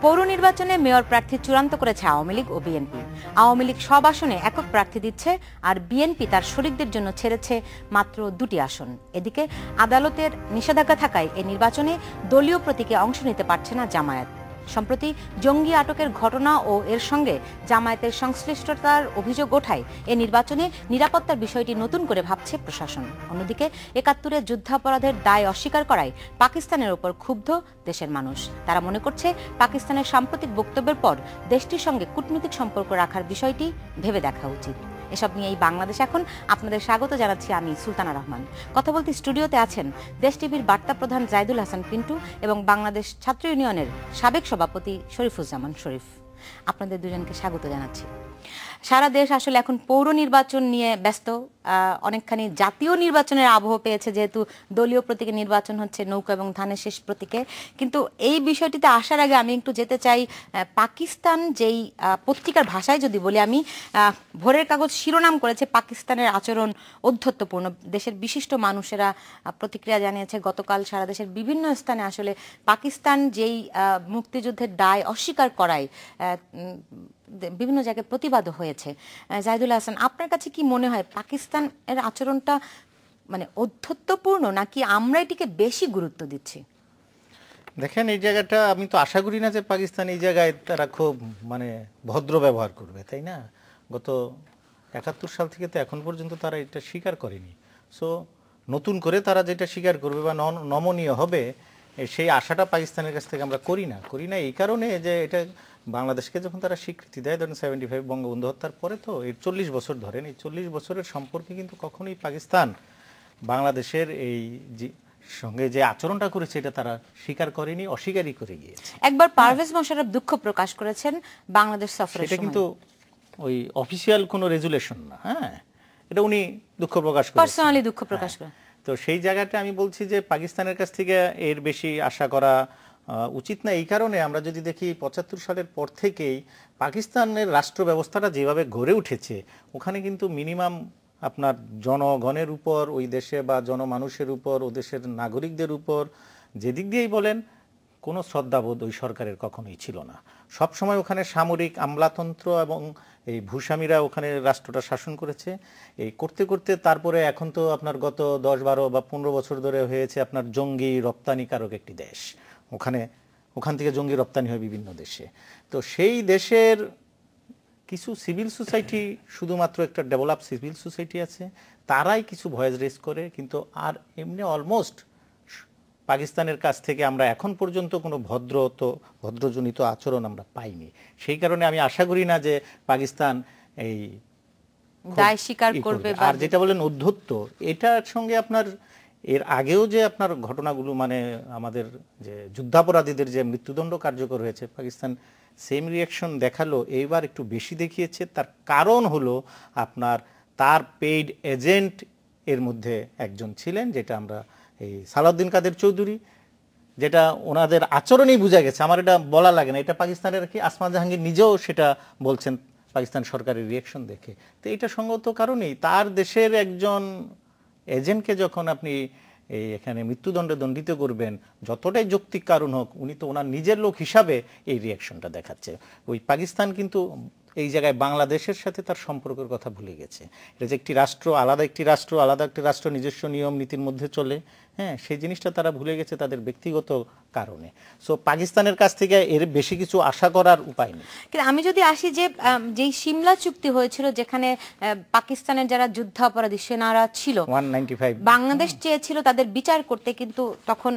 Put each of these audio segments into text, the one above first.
পৌর নির্বাচনে মেয়র প্রার্থী চূড়ান্ত করেছে আওয়ামী লীগ ও বিএনপি। আওয়ামী লীগ সব আসনে একক প্রার্থী দিচ্ছে, আর বিএনপি তার শরিকদের জন্য ছেড়েছে মাত্র 2টি আসন। এদিকে আদালতের নিষেধাজ্ঞা থাকায় এ নির্বাচনে দলীয় প্রতীকে অংশ নিতে পারছে না জামায়াত। সম্প্রতি জঙ্গি আটকের ঘটনা ও এর সঙ্গে জামায়াতের সংশ্লিষ্টতার অভিযোগ ওঠায় এ নির্বাচনে নিরাপত্তার বিষয়টি নতুন করে ভাবছে প্রশাসন। অন্যদিকে ৭১-এর যুদ্ধাপরাধের দায় অস্বীকার করায় পাকিস্তানের ওপর ক্ষুব্ধ দেশের মানুষ। তারা মনে করছে পাকিস্তানের সাম্প্রতিক বক্তব্যের পর দেশটির সঙ্গে কূটনৈতিক সম্পর্ক রাখার বিষয়টি ভেবে দেখা উচিত। এসব নিয়ে এই বাংলাদেশ এখন আপনাদের স্বাগত জানাচ্ছি আমি সুলতানা রহমান। কথা বলতে স্টুডিওতে আছেন দেশ টিভির বার্তা প্রধান জাইদুল হাসান পিন্টু এবং বাংলাদেশ ছাত্র ইউনিয়নের সাবেক সভাপতি শরীফুজ্জামান শরীফ। আপনাদের দুজনকে স্বাগত জানাচ্ছি। সারা দেশ আসলে এখন পৌর নির্বাচন নিয়ে ব্যস্ত, অনেকখানি জাতীয় নির্বাচনের আবহ পেয়েছে, যেহেতু দলীয় প্রতীকে নির্বাচন হচ্ছে, নৌকা এবং ধানের শেষ প্রতীকে। কিন্তু এই বিষয়টিতে আসার আগে আমি একটু যেতে চাই পাকিস্তান যেই পত্রিকার ভাষায় যদি বলি আমি, ভোরের কাগজ শিরোনাম করেছে পাকিস্তানের আচরণ ঔদ্ধত্যপূর্ণ। দেশের বিশিষ্ট মানুষেরা প্রতিক্রিয়া জানিয়েছে। গতকাল সারা দেশের বিভিন্ন স্থানে আসলে পাকিস্তান যেই মুক্তিযুদ্ধের দায় অস্বীকার করায় বিভিন্ন জায়গায় প্রতিবাদও হয়েছে। জাহিদুল হাসান, আপনার কাছে কি মনে হয় পাকিস্তানের আচরণটা মানে ঔদ্ধত্যপূর্ণ, নাকি আমরা এটিকে বেশি গুরুত্ব দিচ্ছি? দেখেন, এই জায়গাটা আমি তো আশা করি না যে পাকিস্তান এই জায়গায় তারা খুব মানে ভদ্র ব্যবহার করবে, তাই না? গত ৭১ সাল থেকে তো এখন পর্যন্ত তারা এটা স্বীকার করেনি। সো নতুন করে তারা যেটা স্বীকার করবে বা নমনীয় হবে, সেই আশাটা পাকিস্তানের কাছ থেকে আমরা করি না এই কারণে যে এটা বাংলাদেশকে যখন তারা স্বীকৃতি দেয়, ধরেন 75 বঙ্গবন্ধু হত্যার পরে, তো এই 40 বছর ধরেন, এই 40 বছরের সম্পর্কে কিন্তু কখনোই পাকিস্তান বাংলাদেশের এই সঙ্গে যে আচরণটা করেছে এটা তারা স্বীকার করেনি, অস্বীকারই করে গিয়েছে। একবার পারভেজ মোশাররফ দুঃখ প্রকাশ করেছেন বাংলাদেশ সফরে, এটা কিন্তু ওই অফিসিয়াল কোনো রেজুলেশন না, হ্যাঁ, এটা উনি দুঃখ প্রকাশ করেছেন, পার্সোনালি দুঃখ প্রকাশ করেন। তো সেই জায়গাটা আমি বলছি যে পাকিস্তানের কাছ থেকে এর বেশি আশা করা উচিত না। এই কারণে আমরা যদি দেখি ৭৫ সালের পর থেকেই পাকিস্তানের রাষ্ট্র ব্যবস্থাটা যেভাবে গড়ে উঠেছে, ওখানে কিন্তু মিনিমাম আপনার জনগণের উপর, ওই দেশে বা জনমানুষের উপর, ও দেশের নাগরিকদের উপর, যেদিক দিয়েই বলেন, কোনো শ্রদ্ধাবোধ ওই সরকারের কখনোই ছিল না। সবসময় ওখানে সামরিক আমলাতন্ত্র এবং এই ভূস্বামীরা ওখানে রাষ্ট্রটা শাসন করেছে। এই করতে করতে তারপরে এখন তো আপনার গত 10, 12 বা 15 বছর ধরে হয়েছে আপনার জঙ্গি রপ্তানিকারক একটি দেশ। ওখান থেকে জঙ্গি রপ্তানি হয় বিভিন্ন দেশে। তো সেই দেশের কিছু সিভিল সোসাইটি, শুধুমাত্র একটা ডেভেলপ সিভিল সোসাইটি আছে, তারাই কিছু ভয়েস রেজ করে, কিন্তু আর এমনি অলমোস্ট পাকিস্তানের কাছ থেকে আমরা এখন পর্যন্ত কোনো ভদ্রজনিত আচরণ আমরা পাইনি। সেই কারণে আমি আশা করি না যে পাকিস্তান এই দায় স্বীকার করবে। আর যেটা বলেন ঔদ্ধত্য, এটার সঙ্গে আপনার এর আগেও যে আপনার ঘটনাগুলো, মানে আমাদের যে যুদ্ধাপরাধীদের যে মৃত্যুদণ্ড কার্যকর হয়েছে, পাকিস্তান সেম রিয়াকশন দেখালো, এইবার একটু বেশি দেখিয়েছে। তার কারণ হলো আপনার তার পেইড এজেন্ট এর মধ্যে একজন ছিলেন, যেটা আমরা এই সালাউদ্দিন কাদের চৌধুরী, যেটা ওনাদের আচরণেই বোঝা গেছে। আমার এটা বলা লাগে না, এটা পাকিস্তানের কি আসমা জাহাঙ্গীর নিজেও সেটা বলছেন পাকিস্তান সরকারের রিয়াকশন দেখে। তো এটা সঙ্গত কারণেই তার দেশের একজন এজেন্টকে যখন আপনি এখানে মৃত্যুদণ্ডে দণ্ডিত করবেন, যতটাই যৌক্তিক কারণ হোক, উনি তো ওনার নিজের লোক হিসাবে এই রিয়াকশনটা দেখাচ্ছে। ওই পাকিস্তান কিন্তু এই জায়গায় বাংলাদেশের সাথে তার সম্পর্কের কথা ভুলে গেছে। এটা যে একটি রাষ্ট্র, আলাদা একটি রাষ্ট্র নিজস্ব নিয়ম নীতির মধ্যে চলে, হ্যাঁ, সেই জিনিসটা তারা ভুলে গেছে তাদের ব্যক্তিগত কারণে। সো পাকিস্তানের কাছ থেকে এর বেশি কিছু আশা করার উপায় নেই। কিন্তু আমি যদি আসি যে যেই সিমলা চুক্তি হয়েছিল, যেখানে পাকিস্তানের যারা যুদ্ধাপরাধী সেনারা ছিল, 195 বাংলাদেশ চেয়েছিল তাদের বিচার করতে, কিন্তু তখন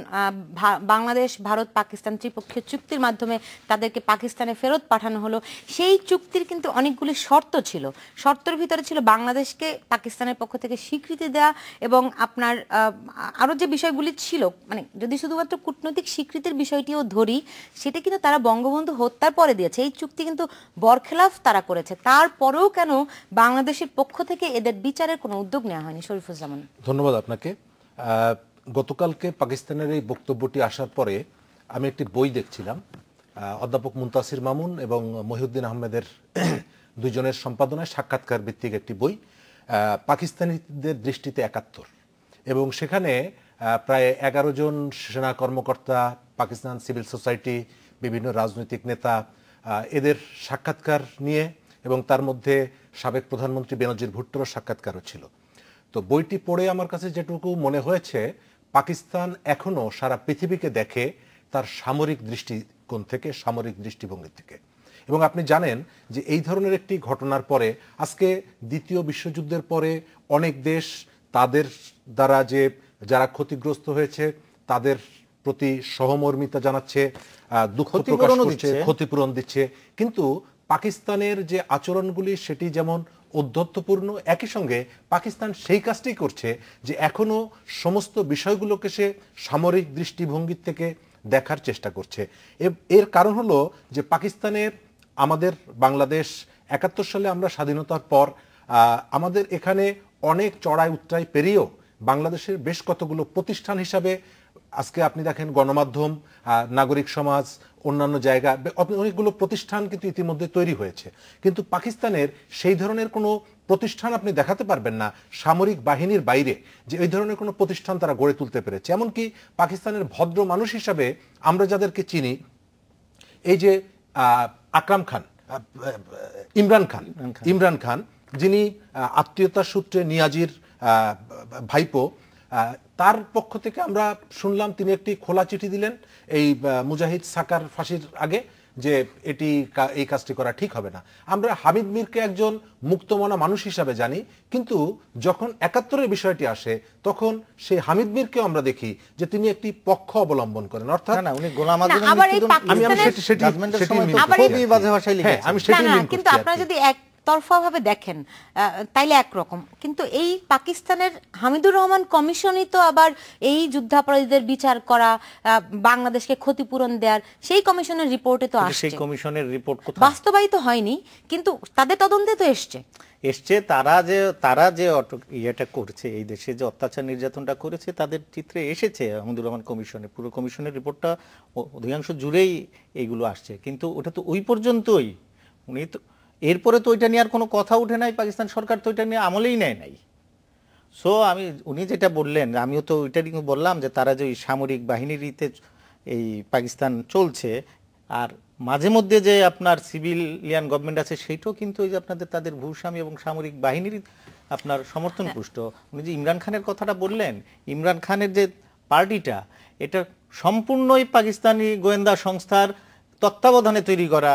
বাংলাদেশ, ভারত, পাকিস্তান ত্রিপক্ষীয় চুক্তির মাধ্যমে তাদেরকে পাকিস্তানে ফেরত পাঠানো হলো। সেই চুক্তির কিন্তু অনেকগুলি শর্ত ছিল। শর্তের ভিতরে ছিল বাংলাদেশকে পাকিস্তানের পক্ষ থেকে স্বীকৃতি দেওয়া, এবং আপনার আরো যে বিষয়গুলি ছিল, মানে যদি শুধুমাত্র কূটনৈতিক স্বীকৃতির বিষয়টিও ধরি, সেটা কিন্তু তারা বঙ্গবন্ধু হত্যার পরে দিয়েছে। এই চুক্তি কিন্তু বরখেলাফ তারা করেছে। তারপরেও কেন বাংলাদেশের পক্ষ থেকে এদের বিচারের কোনো উদ্যোগ নেওয়া হয়নি? শরীফুজ্জামান। ধন্যবাদ আপনাকে। গতকালকে পাকিস্তানের এই বক্তব্যটি আসার পরে আমি একটি বই দেখছিলাম, অধ্যাপক মুনতাসির মামুন এবং মহিউদ্দিন আহমেদের দুইজনের সম্পাদনায় সাক্ষাৎকার ভিত্তিক একটি বই, পাকিস্তানিদের দৃষ্টিতে ৭১, এবং সেখানে প্রায় 11 জন সেনা কর্মকর্তা, পাকিস্তান সিভিল সোসাইটি, বিভিন্ন রাজনৈতিক নেতা এদের সাক্ষাৎকার নিয়ে, এবং তার মধ্যে সাবেক প্রধানমন্ত্রী বেনজির ভুট্টোর সাক্ষাৎকারও ছিল। তো বইটি পড়ে আমার কাছে যেটুকু মনে হয়েছে, পাকিস্তান এখনো সারা পৃথিবীকে দেখে তার সামরিক দৃষ্টিকোণ থেকে, সামরিক দৃষ্টিভঙ্গি থেকে। এবং আপনি জানেন যে এই ধরনের একটি ঘটনার পরে, আজকে দ্বিতীয় বিশ্বযুদ্ধের পরে অনেক দেশ তাদের দ্বারা যারা ক্ষতিগ্রস্ত হয়েছে তাদের প্রতি সহমর্মিতা জানাচ্ছে, দুঃখ প্রকাশ করছে, ক্ষতিপূরণ দিচ্ছে। কিন্তু পাকিস্তানের যে আচরণগুলি সেটি যেমন ঔদ্ধত্যপূর্ণ, একই সঙ্গে পাকিস্তান সেই কাজটি করছে যে এখনো সমস্ত বিষয়গুলোকে সে সামরিক দৃষ্টিভঙ্গি থেকে দেখার চেষ্টা করছে। এর কারণ হলো যে পাকিস্তানের, আমাদের বাংলাদেশ ৭১ সালে আমরা স্বাধীনতার পর আমাদের এখানে অনেক চড়াই উতরাই পেরিয়েও বাংলাদেশের বেশ কতগুলো প্রতিষ্ঠান হিসাবে আজকে আপনি দেখেন গণমাধ্যম, নাগরিক সমাজ, অন্যান্য জায়গা, অনেকগুলো প্রতিষ্ঠান কিন্তু ইতিমধ্যে তৈরি হয়েছে। কিন্তু পাকিস্তানের সেই ধরনের কোনো প্রতিষ্ঠান আপনি দেখাতে পারবেন না সামরিক বাহিনীর বাইরে, যে এই ধরনের কোনো প্রতিষ্ঠান তারা গড়ে তুলতে পেরেছে। এমনকি পাকিস্তানের ভদ্র মানুষ হিসাবে আমরা যাদেরকে চিনি, এই যে আকরাম খান, ইমরান খান যিনি আত্মীয়তার সূত্রে নিয়াজির ভাইপো, তার পক্ষ থেকে আমরা শুনলাম তিনি একটি খোলা চিঠি দিলেন এই মুজাহিদ সাকার ফাঁসির আগে, যে এই কাজটি করা ঠিক হবে না। আমরা হামিদ মীরকে একজন মুক্তমনা মানুষ হিসাবে জানি, কিন্তু যখন ৭১-এর বিষয়টি আসে তখন সেই হামিদ মীরকে আমরা দেখি যে তিনি একটি পক্ষ অবলম্বন করেন, অর্থাৎ উনি গোলাম আযমের কিন্তু আপনারা যদি একতরফা ভাবে দেখেন তাইলে একরকম, কিন্তু এই পাকিস্তানের হামিদুর রহমান কমিশনই তো আবার এই যুদ্ধাপরাধীদের বিচার করা, বাংলাদেশকে ক্ষতিপূরণ দেওয়ার সেই কমিশনের রিপোর্টে তো আসছে। সেই কমিশনের রিপোর্ট কোথায়? বাস্তবায়িত হয়নি, কিন্তু তাদের তদন্তে তো এসছে। তারা যে ইয়েটা করছে, এই দেশে যে অত্যাচার নির্যাতনটা করেছে তাদের চিত্রে এসেছে হামিদুর রহমান কমিশনে। পুরো কমিশনের রিপোর্টটা অধিকাংশ জুড়েই এইগুলো আসছে, কিন্তু ওটা তো ওই পর্যন্তই। উনি তো এরপরে তো ওইটা নিয়ে আর কোনো কথা উঠে নাই, পাকিস্তান সরকার তো ওইটা নিয়ে আমলেই নেয় নাই। সো উনি যেটা বললেন, আমিও তো ওইটা বললাম যে তারা যে ওই সামরিক বাহিনীতে এই পাকিস্তান চলছে, আর মাঝে মধ্যে যে আপনার সিভিলিয়ান গভর্নমেন্ট আছে সেইটাও কিন্তু ওই যে তাদের ভূস্বামী এবং সামরিক বাহিনীর আপনার সমর্থন পুষ্ট। উনি যে ইমরান খানের কথাটা বললেন, ইমরান খানের যে পার্টিটা, এটা সম্পূর্ণই পাকিস্তানি গোয়েন্দা সংস্থার তত্ত্বাবধানে তৈরি করা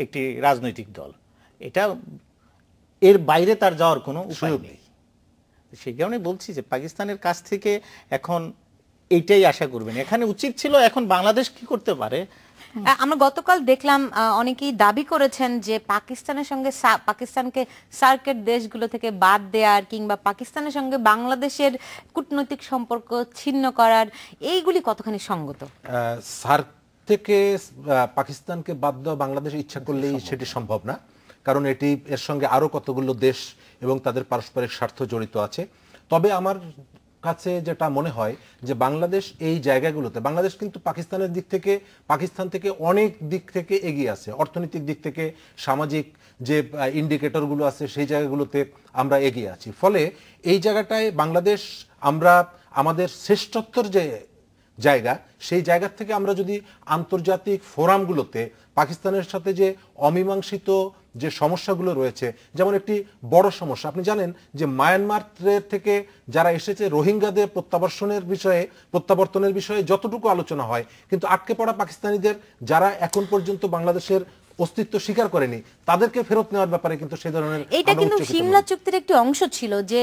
একটি রাজনৈতিক দল। এটা এর বাইরে তার যাওয়ার কোনো উপায় নেই। সেই কারণে বলছি যে পাকিস্তানের কাছ থেকে এখন এইটাই আশা করবেন। এখানে উচিত ছিল এখন বাংলাদেশ কি করতে পারে। আমরা গতকাল দেখলাম অনেকেই দাবি করেছেন যে পাকিস্তানকে সার্কের দেশগুলো থেকে বাদ দেওয়ার কিংবা পাকিস্তানের সঙ্গে বাংলাদেশের কূটনৈতিক সম্পর্ক ছিন্ন করার, এইগুলি কতখানি সঙ্গত? সার্ক থেকে পাকিস্তানকে বাদ দেওয়া বাংলাদেশ ইচ্ছা করলেই সেটি সম্ভব না, কারণ এর সঙ্গে আরো কতগুলো দেশ এবং তাদের পারস্পরিক স্বার্থ জড়িত আছে। তবে আমার কাছে যেটা মনে হয় যে বাংলাদেশ এই জায়গাগুলোতে, বাংলাদেশ কিন্তু পাকিস্তান থেকে অনেক দিক থেকে এগিয়ে আছে, অর্থনৈতিক দিক থেকে, সামাজিক যে ইন্ডিকেটরগুলো আছে সেই জায়গাগুলোতে আমরা এগিয়ে আছি। ফলে এই জায়গাটায় বাংলাদেশ, আমরা আমাদের শ্রেষ্ঠত্বর যে জায়গা, সেই জায়গা থেকে আমরা যদি আন্তর্জাতিক ফোরামগুলোতে পাকিস্তানের সাথে যে অমীমাংসিত যে সমস্যাগুলো রয়েছে, যেমন একটি বড় সমস্যা আপনি জানেন যে মায়ানমার থেকে যারা এসেছে রোহিঙ্গাদের প্রত্যাবর্তনের বিষয়ে যতটুকু আলোচনা হয়, কিন্তু আটকে পড়া পাকিস্তানিদের যারা এখন পর্যন্ত বাংলাদেশের অস্তিত্ব স্বীকার করেনি তাদেরকে ফেরত নেওয়ার ব্যাপারে কিন্তু সেই ধরনের, এটা কিন্তু সিমলা চুক্তির একটি অংশ ছিল যে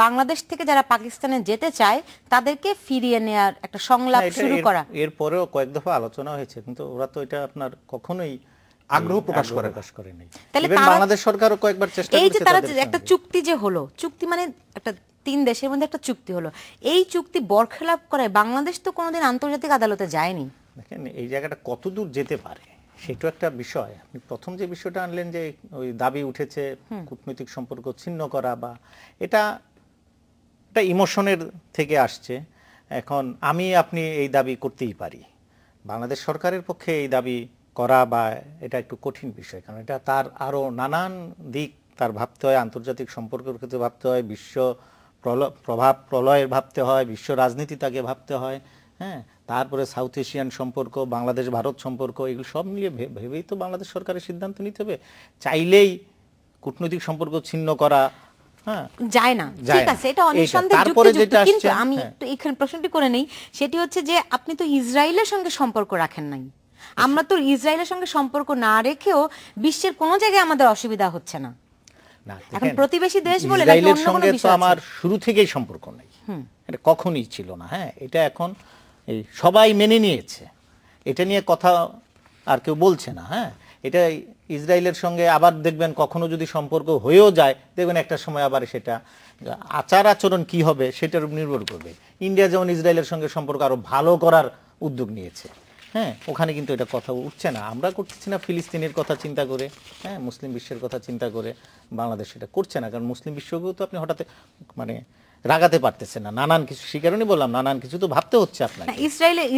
বাংলাদেশ থেকে যারা পাকিস্তানে যেতে চায় তাদেরকে ফিরিয়ে নেওয়ার একটা সংলাপ শুরু করা। এরপরেও কয়েক দফা আলোচনা হয়েছে, কিন্তু ওরা তো এটা আপনার কখনোই আগ্রহ প্রকাশ করেনি। তাহলে বাংলাদেশ সরকারও কয়েকবার চেষ্টা করেছে। এই যে তারা একটা চুক্তি যে হলো, চুক্তি মানে একটা 3 দেশের মধ্যে একটা চুক্তি হলো, এই চুক্তি বরখেলাপ করায় বাংলাদেশ তো কোনোদিন আন্তর্জাতিক আদালতে যায়নি। দেখেন এই জায়গাটা কতদূর যেতে পারে সেটাও একটা বিষয়। আপনি প্রথম যে বিষয়টা আনলেন যে ওই দাবি উঠেছে কূটনৈতিক সম্পর্ক ছিন্ন করা, বা এটা ইমোশনের থেকে আসছে। এখন আপনি এই দাবি করতেই পারি, বাংলাদেশ সরকারের পক্ষে এই দাবি করা বা এটা একটু কঠিন বিষয়, কারণ এটা তার আরো নানান দিক তার ভাবতে হয়, আন্তর্জাতিক সম্পর্কের ক্ষেত্রে ভাবতে হয়, বিশ্ব প্রভাব প্রলয়ের ভাবতে হয়, বিশ্ব রাজনীতি তাকে ভাবতে হয়। হ্যাঁ, তারপরে সাউথ এশিয়ান সম্পর্ক, বাংলাদেশ ভারত সম্পর্ক, এগুলো সব মিলিয়ে ভেবেই তো বাংলাদেশ সরকারের সিদ্ধান্ত নিতে হবে। চাইলেই কূটনৈতিক সম্পর্ক ছিন্ন করা যায় না, ঠিক আছে, এটা অনিঃসন্দেহে যুক্তিযুক্ত। কিন্তু আমি একটু এখানে প্রশ্নটি করে নেই, সেটি হচ্ছে যে আপনি তো ইসরায়েলের সঙ্গে সম্পর্ক রাখেন নাই। আমরা তো ইসরায়েলের সঙ্গে সম্পর্ক না রেখেও বিশ্বের কোনো জায়গায় আমাদের অসুবিধা হচ্ছে না। এখন প্রতিবেশী দেশ বলে ইসরায়েলের সঙ্গে তো আমার শুরু থেকেই সম্পর্ক নাই, এটা কখনোই ছিল না। হ্যাঁ, এটা এখন এই সবাই মেনে নিয়েছে, এটা নিয়ে কথা আর কেউ বলছে না। হ্যাঁ, এটা ইসরায়েলের সঙ্গে আবার দেখবেন কখনো যদি সম্পর্ক হয়েও যায়, দেখবেন একটা সময় আবার সেটা আচার আচরণ কি হবে সেটার উপর নির্ভর করবে। ইন্ডিয়া যেমন ইসরায়েলের সঙ্গে সম্পর্ক আরো ভালো করার উদ্যোগ নিয়েছে, হ্যাঁ, ওখানে কিন্তু এটা কথা উঠছে না। আমরা করতেছি না ফিলিস্তিনের কথা চিন্তা করে, হ্যাঁ, মুসলিম বিশ্বের কথা চিন্তা করে। বাংলাদেশ এটা করছে না, কারণ মুসলিম বিশ্বকেও তো আপনি হঠাৎ মানে রাগাতে পারতেছে না, নানান কিছু, সে কারণেই বললাম নানান কিছু তো ভাবতে হচ্ছে আপনাকে।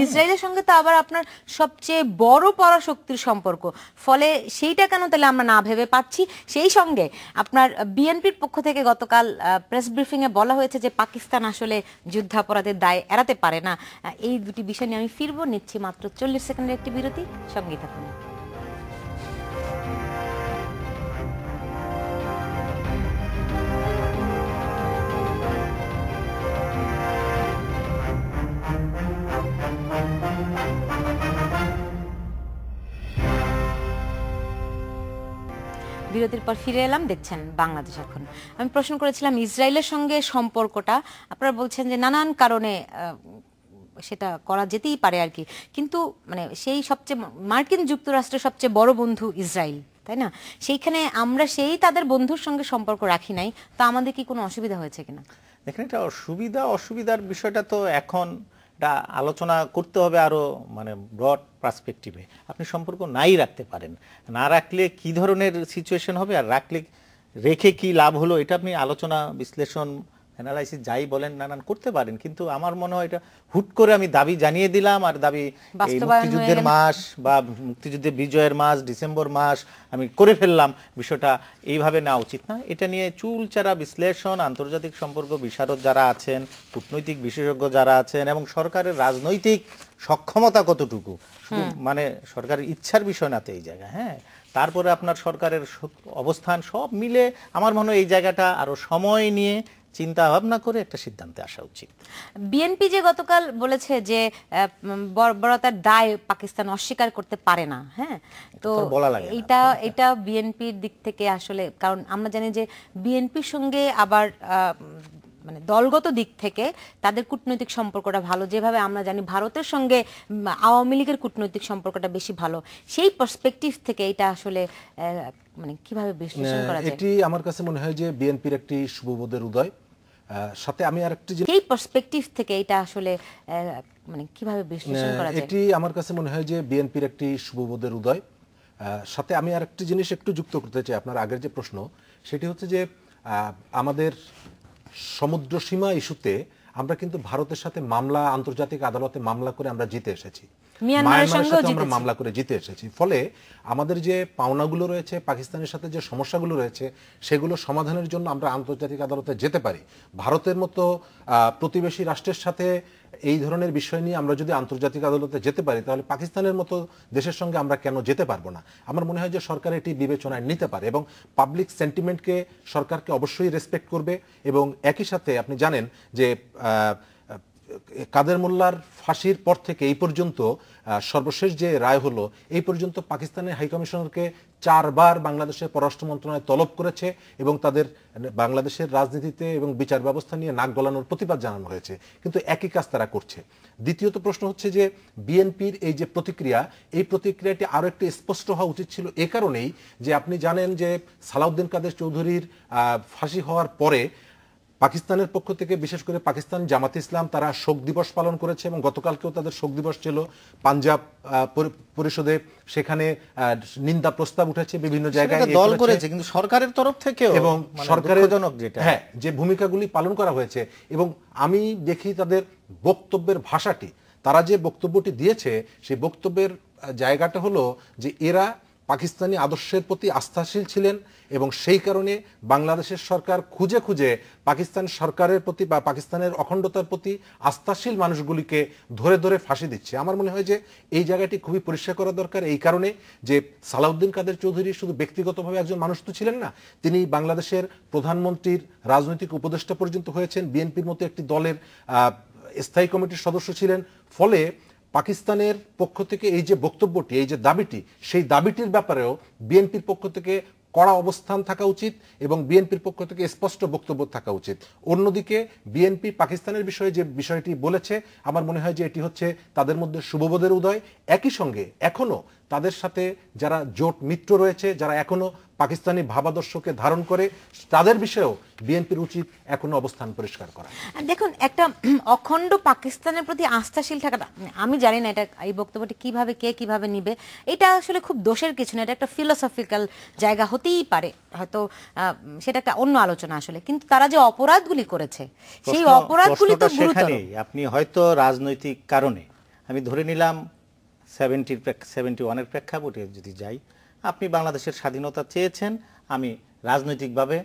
ইসরায়েলের সঙ্গে তো আবার আপনার সবচেয়ে বড় পরাশক্তির সম্পর্ক, ফলে সেইটা কেন তাহলে আমরা না ভেবে পাচ্ছি? সেই সঙ্গে আপনার বিএনপির পক্ষ থেকে গতকাল প্রেস ব্রিফিং এ বলা হয়েছে যে পাকিস্তান আসলে যুদ্ধাপরাধের দায় এড়াতে পারে না। এই দুটি বিষয় নিয়ে আমি ফিরবো, নিচ্ছি মাত্র 40 সেকেন্ডের একটি বিরতি, সঙ্গে থাকুন। বিরতির পর ফিরে এলাম, দেখছেন বাংলাদেশ এখন। আমি প্রশ্ন করেছিলাম ইসরায়েলের সঙ্গে সম্পর্কটা, আপনারা বলছেন যে নানান কারণে সেটা করা যেতেই পারে আর কি, কিন্তু মানে সেই সবচেয়ে মার্কিন যুক্তরাষ্ট্রের সবচেয়ে বড় বন্ধু ইসরায়েল, তাই না? সেইখানে আমরা সেই তাদের বন্ধুর সঙ্গে সম্পর্ক রাখি নাই, তো আমাদের কি কোনো অসুবিধা হয়েছে কিনা? দেখেন, এটা অসুবিধার বিষয়টা তো এখন এটা আলোচনা করতে হবে আরো মানে ব্রড পার্সপেক্টিভে। আপনি সম্পর্ক নাই রাখতে পারেন, না রাখলে কি ধরনের সিচুয়েশন হবে, আর রেখে কি লাভ হলো, এটা আপনি আলোচনা বিশ্লেষণ অ্যানালাইসিস যাই বলেন নানান করতে পারেন। কিন্তু আমার মনে হয় এটা হুট করে আমি দাবি জানিয়ে দিলাম, আর দাবি মুক্তিযুদ্ধের মাস বা মুক্তিযুদ্ধের বিজয়ের মাস ডিসেম্বর মাস আমি করে ফেললাম, বিষয়টা এইভাবে নেওয়া উচিত না। এটা নিয়ে চুলচারা বিশ্লেষণ, আন্তর্জাতিক সম্পর্ক বিশারদ যারা আছেন, কূটনৈতিক বিশেষজ্ঞ যারা আছেন, এবং সরকারের রাজনৈতিক সক্ষমতা কতটুকু, মানে সরকারের ইচ্ছার বিষয় না তো এই জায়গায়। হ্যাঁ, তারপরে আপনার সরকারের অবস্থান সব মিলে আমার মনে হয় এই জায়গাটা আরো সময় নিয়ে চিন্তা ভাবনা করে একটা সিদ্ধান্তে আসা উচিত। বিএনপি যে গতকাল বলেছে যে বর্বরতার দায় পাকিস্তান অস্বীকার করতে পারে না, হ্যাঁ, তো এটা বিএনপির দিক থেকে আসলে, কারণ আমরা জানি যে বিএনপির সঙ্গে আবার মানে দলগত দিক থেকে তাদের কূটনৈতিক সম্পর্কটা ভালো, যেভাবে আমরা জানি ভারতের সঙ্গে আওয়ামী লীগের কূটনৈতিক সম্পর্কটা বেশি ভালো, সেই পার্সপেক্টিভ থেকে এটা আসলে মানে কিভাবে বিশ্লেষণ করা যায়? এটি আমার কাছে মনে হয় যে বিএনপির একটি শুভবোধের উদয়। সাথে আমি আরেকটি, সেই পার্সপেক্টিভ থেকে এটা আসলে মানে কিভাবে বিশ্লেষণ করা যায়? এটি আমার কাছে মনে হয় যে বিএনপির একটি শুভবোধের উদয়। সাথে আমি আরেকটি জিনিস একটু যুক্ত করতে চাই আপনার আগের যে প্রশ্ন, সেটি হচ্ছে যে আমাদের সমুদ্র সীমা ইস্যুতে আমরা কিন্তু ভারতের সাথে মামলা, আন্তর্জাতিক আদালতে মামলা করে আমরা জিতে এসেছি, মায়ানমারের সাথে আমরা মামলা করে জিতে এসেছি। ফলে আমাদের যে পাওনাগুলো রয়েছে, পাকিস্তানের সাথে যে সমস্যাগুলো রয়েছে, সেগুলো সমাধানের জন্য আমরা আন্তর্জাতিক আদালতে যেতে পারি। ভারতের মতো প্রতিবেশী রাষ্ট্রের সাথে এই ধরনের বিষয় নিয়ে আমরা যদি আন্তর্জাতিক আদালতে যেতে পারি, তাহলে পাকিস্তানের মতো দেশের সঙ্গে আমরা কেন যেতে পারবো না? আমার মনে হয় যে সরকার এটি বিবেচনায় নিতে পারে, এবং পাবলিক সেন্টিমেন্টকে সরকারকে অবশ্যই রেসপেক্ট করবে। এবং একই সাথে আপনি জানেন যে কাদের মোল্লার ফাঁসির পর থেকে এই পর্যন্ত সর্বশেষ যে রায় হলো, এই পর্যন্ত পাকিস্তানের হাইকমিশনারকে 4 বার বাংলাদেশের পররাষ্ট্র মন্ত্রণালয় তলব করেছে, এবং তাদের বাংলাদেশের রাজনীতিতে এবং বিচার ব্যবস্থা নিয়ে নাক গলানোর প্রতিবাদ জানানো হয়েছে, কিন্তু একই কাজ তারা করছে। দ্বিতীয়ত প্রশ্ন হচ্ছে যে বিএনপির এই যে প্রতিক্রিয়া, এই প্রতিক্রিয়াটি আরো একটু স্পষ্ট হওয়া উচিত ছিল এ কারণেই যে আপনি জানেন যে সালাউদ্দিন কাদের চৌধুরীর ফাঁসি হওয়ার পরে পাকিস্তানের পক্ষ থেকে, বিশেষ করে পাকিস্তান জামাত ইসলাম, তারা শোক দিবস পালন করেছে, এবং গতকালকেও তাদের শোক দিবস ছিল। পাঞ্জাব পরিষদে সেখানে নিন্দা প্রস্তাব উঠেছে, বিভিন্ন জায়গায় দল করেছে, কিন্তু সরকারের তরফ থেকেও এবং সরকারের যে ভূমিকাগুলি পালন করা হয়েছে। এবং আমি দেখি তাদের বক্তব্যের ভাষাটি, তারা যে বক্তব্যটি দিয়েছে, সেই বক্তব্যের জায়গাটা হলো যে এরা পাকিস্তানি আদর্শের প্রতি আস্থাশীল ছিলেন এবং সেই কারণে বাংলাদেশের সরকার খুঁজে খুঁজে পাকিস্তান সরকারের প্রতি বা পাকিস্তানের অখণ্ডতার প্রতি আস্থাশীল মানুষগুলিকে ধরে ধরে ফাঁসি দিচ্ছে। আমার মনে হয় যে এই জায়গাটি খুবই পরিষ্কার করা দরকার, এই কারণে যে সালাউদ্দিন কাদের চৌধুরী শুধু ব্যক্তিগতভাবে একজন মানুষ তো ছিলেন না, তিনি বাংলাদেশের প্রধানমন্ত্রীর রাজনৈতিক উপদেষ্টা পর্যন্ত হয়েছেন, বিএনপির মতো একটি দলের স্থায়ী কমিটির সদস্য ছিলেন। ফলে পাকিস্তানের পক্ষ থেকে এই যে বক্তব্যটি, এই যে দাবিটি, সেই দাবিটির ব্যাপারেও বিএনপির পক্ষ থেকে কড়া অবস্থান থাকা উচিত এবং বিএনপির পক্ষ থেকে স্পষ্ট বক্তব্য থাকা উচিত। অন্যদিকে বিএনপি পাকিস্তানের বিষয়ে যে বিষয়টি বলেছে, আমার মনে হয় যে এটি হচ্ছে তাদের মধ্যে শুভবোধের উদয়। একই সঙ্গে এখনো তাদের সাথে যারা জোট মিত্র রয়েছে, যারা এখনো পাকিস্তানি ভাবাদর্শকে ধারণ করে, তাদের বিষয়েও বিএনপির উচিত এখনো অবস্থান পরিষ্কার করা। দেখুন, একটা অখণ্ড পাকিস্তানের প্রতি আস্থাশীল থাকাটা, আমি জানি না এটা এই বক্তব্যটি কিভাবে কে কিভাবে নিবে, এটা আসলে খুব দোষের কিছু না, এটা একটা ফিলোসফিক্যাল জায়গা হতেই পারে, হয়তো সেটা একটা অন্য আলোচনা আসলে। কিন্তু তারা যে অপরাধগুলি করেছে সেই অপরাধগুলি তো গুরুতর। আপনি হয়তো রাজনৈতিক কারণে, আমি ধরে নিলাম 71-এর প্রেক্ষাপটে যদি যাই, আপনি বাংলাদেশের স্বাধীনতা চেয়েছেন, আমি রাজনৈতিকভাবে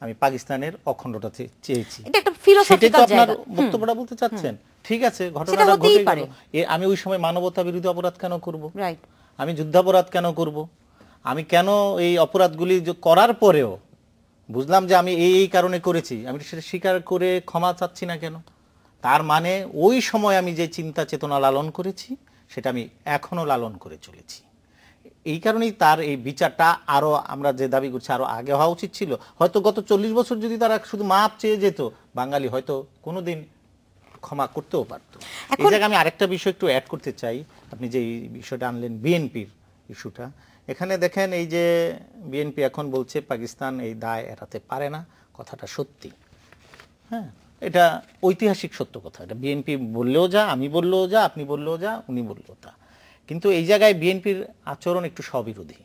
আমি পাকিস্তানের অখণ্ডতা চেয়েছি, এটা একটা ফিলোসফিক্যাল জায়গা। আপনার বক্তব্যটা বলতে চাচ্ছেন, ঠিক আছে, ঘটনাটা ঘটে গেল, আমি ওই সময় মানবতা বিরোধী অপরাধ কেন করব? আমি যুদ্ধাপরাধ কেন করব? আমি কেন এই অপরাধগুলি করার পরেও বুঝলাম যে আমি এই কারণে করেছি, আমি সেটা স্বীকার করে ক্ষমা চাচ্ছি না কেন? তার মানে ওই সময় আমি যে চিন্তা চেতনা লালন করেছি সেটা আমি এখনো লালন করে চলেছি। এই কারণেই তার এই বিচারটা আরো, আমরা যে দাবি করছি, আরো আগে হওয়া উচিত ছিল। হয়তো গত 40 বছর যদি তারা শুধু মাপ চেয়ে যেত, বাঙালি হয়তো কোনোদিন ক্ষমা করতেও পারত। এই জায়গায় আমি আরেকটা বিষয় একটু অ্যাড করতে চাই। আপনি যে বিষয়টা আনলেন বিএনপির ইস্যুটা, এখানে দেখেন এই যে বিএনপি এখন বলছে পাকিস্তান এই দায় এড়াতে পারে না, কথাটা সত্যি। হ্যাঁ, এটা ঐতিহাসিক সত্য কথা। এটা বিএনপি বললেও যা, আমি বললেও যা, আপনি বললেও যা, উনি বললেও তা। কিন্তু এই জায়গায় বিএনপির আচরণ একটু স্ববিরোধী।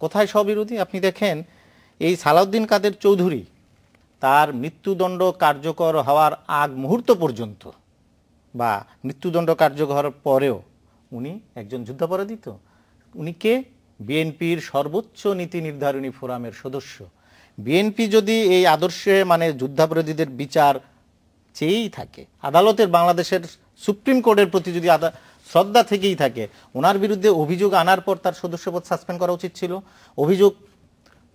কোথায় স্ববিরোধী? আপনি দেখেন, এই সালাউদ্দিন কাদের চৌধুরী তার মৃত্যুদণ্ড কার্যকর হওয়ার আগ মুহূর্ত পর্যন্ত বা মৃত্যুদণ্ড কার্যকর হওয়ার পরেও উনি একজন যুদ্ধাপরাধী। তো উনি কে? বিএনপির সর্বোচ্চ নীতি নির্ধারণী ফোরামের সদস্য। বিএনপি যদি এই আদর্শে মানে যুদ্ধাপরাধীদের বিচার চেয়েই থাকে, আদালতের বাংলাদেশের সুপ্রিম কোর্টের প্রতি যদি শ্রদ্ধা থেকেই থাকে, ওনার বিরুদ্ধে অভিযোগ আনার পর তার সদস্যপদ সাসপেন্ড করা উচিত ছিল। অভিযোগ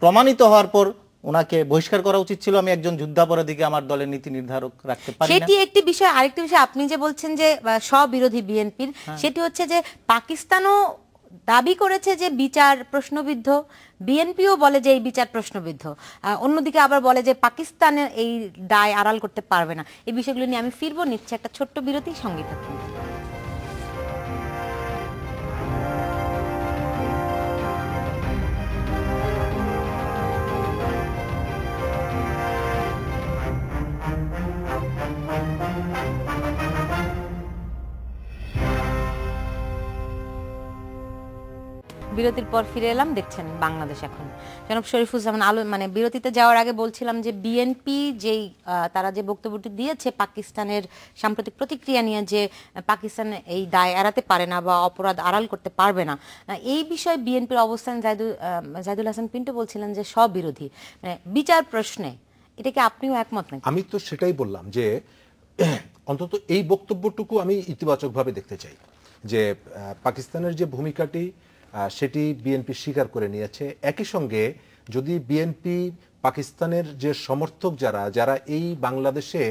প্রমাণিত হওয়ার পর ওনাকে বহিষ্কার করা উচিত ছিল। আমি একজন যুদ্ধাপরাধীকে আমার দলের নীতি নির্ধারক রাখতে পারি না। সেটি একটি বিষয়। আরেকটি বিষয়, আপনি যে বলছেন যে স্ববিরোধী বিএনপির, সেটি হচ্ছে যে পাকিস্তানও দাবি করেছে যে বিচার প্রশ্নবিদ্ধ, বিএনপিও বলে যে এই বিচার প্রশ্নবিদ্ধ, অন্যদিকে আবার বলে যে পাকিস্তানের এই দায় আড়াল করতে পারবে না। এই বিষয়গুলো নিয়ে আমি ফিরবো, নিচ্ছে একটা ছোট্ট বিরতি, সঙ্গে থাকুন। বিরতির পর ফিরে এলাম, দেখছেন বাংলাদেশ এখন। জনাব শরীফুজ্জামান আলো, মানে বিরতিতে যাওয়ার আগে বলছিলাম যে বিএনপি যেই তারা যে বক্তব্যটি দিয়েছে পাকিস্তানের সাম্প্রতিক প্রতিক্রিয়া নিয়ে, যে পাকিস্তান এই দায় এড়াতে পারে না বা অপরাধ আড়াল করতে পারবে না, এই বিষয়ে বিএনপির অবস্থান জাহিদুল হাসান পিন্টু বলছিলেন যে স্ববিরোধী, মানে বিচার প্রশ্নে। এটা কি আপনিও একমত নাকি? আমি তো সেটাই বললাম যে অন্তত এই বক্তব্যটুকু আমি ইতিবাচকভাবে দেখতে চাই, যে পাকিস্তানের যে ভূমিকাটি সেটি বিএনপি স্বীকার করে নিয়েছে। একই সঙ্গে যদি বিএনপি পাকিস্তানের যে সমর্থক যারা এই বাংলাদেশে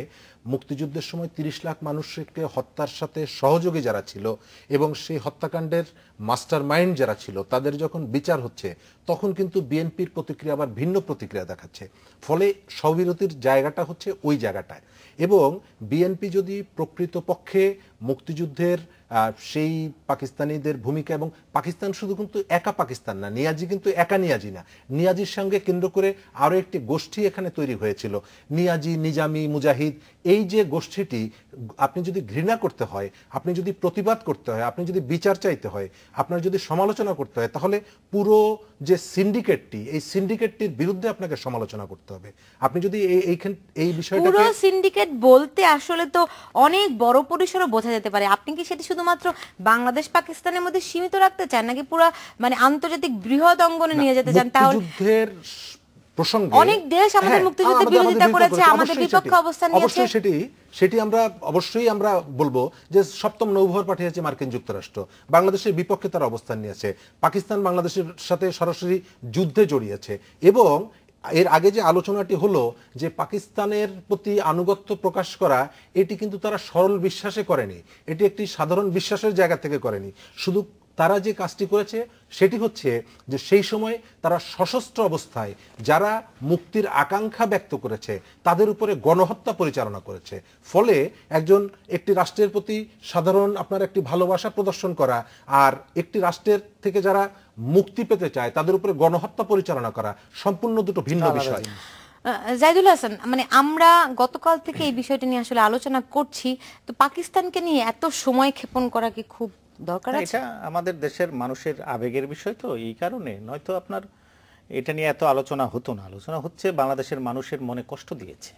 মুক্তিযুদ্ধের সময় 30 লাখ মানুষকে হত্যার সাথে সহযোগী যারা ছিল এবং সেই হত্যাকাণ্ডের মাস্টার মাইন্ড যারা ছিল, তাদের যখন বিচার হচ্ছে তখন কিন্তু বিএনপির প্রতিক্রিয়া আবার ভিন্ন প্রতিক্রিয়া দেখাচ্ছে। ফলে স্ববিরতির জায়গাটা হচ্ছে ওই জায়গাটায়। এবং বিএনপি যদি প্রকৃতপক্ষে মুক্তিযুদ্ধের সেই পাকিস্তানিদের ভূমিকা, এবং পাকিস্তান শুধু কিন্তু একা পাকিস্তান না, নিয়াজি কিন্তু একা নিয়াজি না, নিয়াজির সঙ্গে কেন্দ্র করে আরও একটি গোষ্ঠী এখানে তৈরি হয়েছিল, নিয়াজি, নিজামি, মুজাহিদ, এই যে গোষ্ঠীটি, আপনি যদি ঘৃণা করতে হয়, আপনি যদি প্রতিবাদ করতে হয়, আপনি যদি বিচার চাইতে হয়, আপনার যদি সমালোচনা করতে হয়, তাহলে পুরো যে সিন্ডিকেটটি, এই সিন্ডিকেটটির বিরুদ্ধে আপনাকে সমালোচনা করতে হবে। আপনি যদি এই বিষয়টাকে, পুরো সিন্ডিকেট বলতে আসলে তো অনেক বড় পরিসরও বোঝা যেতে পারে। আপনি কি সেটি শুধুমাত্র বাংলাদেশ পাকিস্তানের মধ্যে সীমিত রাখতে চান, নাকি পুরো মানে আন্তর্জাতিক বৃহৎ অঙ্গনে নিয়ে যেতে চান? তাহলে মুক্তিযুদ্ধের প্রসঙ্গে অনেক দেশ আমাদের মুক্তিযুদ্ধে বিরোধিতা করেছে, আমাদের বিপক্ষে অবস্থান নিয়েছে। অবশ্যই সেটি আমরা অবশ্যই আমরা বলবো যে সপ্তম নৌবহর পাঠিয়েছে মার্কিন যুক্তরাষ্ট্র, বাংলাদেশের বিপক্ষে তার অবস্থান নিয়েছে। পাকিস্তান বাংলাদেশের সাথে সরাসরি যুদ্ধে জড়িয়েছে, এবং এর আগে যে আলোচনাটি হলো যে পাকিস্তানের প্রতি আনুগত্য প্রকাশ করা, এটি কিন্তু তারা সরল বিশ্বাসে করেনি, এটি একটি সাধারণ বিশ্বাসের জায়গা থেকে করেনি। শুধু তারা যে কাজটি করেছে সেটি হচ্ছে যে সেই সময় তারা সশস্ত্র অবস্থায় যারা মুক্তির আকাঙ্ক্ষা ব্যক্ত করেছে তাদের উপরে গণহত্যা পরিচালনা করেছে। ফলে একটি রাষ্ট্রের প্রতি সাধারণ আপনার একটি ভালোবাসা প্রদর্শন করা, আর একটি রাষ্ট্রের থেকে যারা মুক্তি পেতে চায় তাদের উপরে গণহত্যা পরিচালনা করা সম্পূর্ণ দুটো ভিন্ন বিষয়। জাহিদুল হাসান, মানে আমরা গতকাল থেকে এই বিষয়টি নিয়ে আসলে আলোচনা করছি, তো পাকিস্তানকে নিয়ে এত সময় ক্ষেপণ করা কি খুব দরকার আছে? এটা আমাদের দেশের মানুষের আবেগের বিষয়, তো এই কারণে নয়তো আপনার এটা নিয়ে এত আলোচনা হতো না। আলোচনা হচ্ছে বাংলাদেশের মানুষের মনে কষ্ট দিয়েছে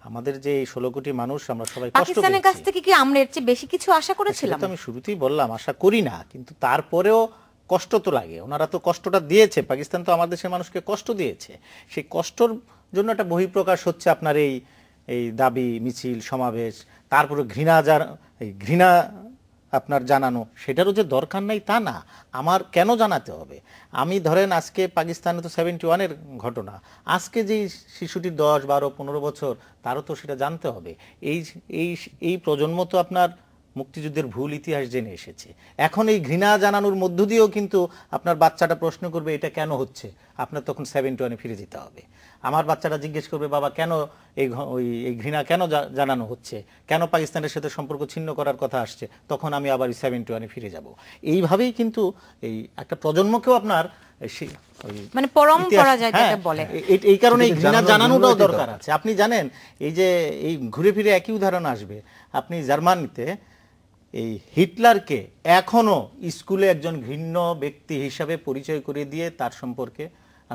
আমাদের যে এই 16 কোটি মানুষ, আমরা সবাই কষ্ট পেয়েছি। পাকিস্তানের কাছ থেকে কি আমরা এর চেয়ে বেশি কিছু আশা করেছিলাম? আমি শুরুতেই বললাম আশা করি না, কিন্তু তারপরেও কষ্ট তো লাগে। ওনারা তো কষ্টটা দিয়েছে, পাকিস্তান তো আমাদের দেশের মানুষকে কষ্ট দিয়েছে। সেই কষ্টর জন্য একটা বহিঃপ্রকাশ হচ্ছে আপনার এই দাবি মিছিল সমাবেশ, তারপরে ঘৃণা আপনার জানানো। সেটারও যে দরকার নাই তা না, আমার কেন জানাতে হবে? আমি ধরেন আজকে পাকিস্তানে তো 71-এর ঘটনা, আজকে যে শিশুটির 10, 12, 15 বছর, তারও তো সেটা জানতে হবে। এই প্রজন্ম তো আপনার মুক্তিযুদ্ধের ভুল ইতিহাস জেনে এসেছে। এখন এই ঘৃণা জানানোর মধ্য দিয়েও কিন্তু আপনার বাচ্চাটা প্রশ্ন করবে এটা কেন হচ্ছে, আপনার তখন 71-এ ফিরে যেতে হবে। আমার বাচ্চাটা জিজ্ঞেস করবে বাবা কেন এই ঘৃণা কেন জানানো হচ্ছে, কেন পাকিস্তানের সাথে সম্পর্ক ছিন্ন করার কথা আসছে, তখন আমি আবার 71-এ ফিরে যাব। এইভাবেই কিন্তু এই একটা প্রজন্মকেও আপনার মানে পরম্পরা যেটাকে বলে, এই কারণে এই ঘৃণা জানানোটাও দরকার আছে। আপনি জানেন এই ঘুরে ফিরে একই উদাহরণ আসবে। আপনি জার্মানিতে এই হিটলারকে এখনো স্কুলে একজন ঘৃণ্য ব্যক্তি হিসাবে পরিচয় করে দিয়ে তার সম্পর্কে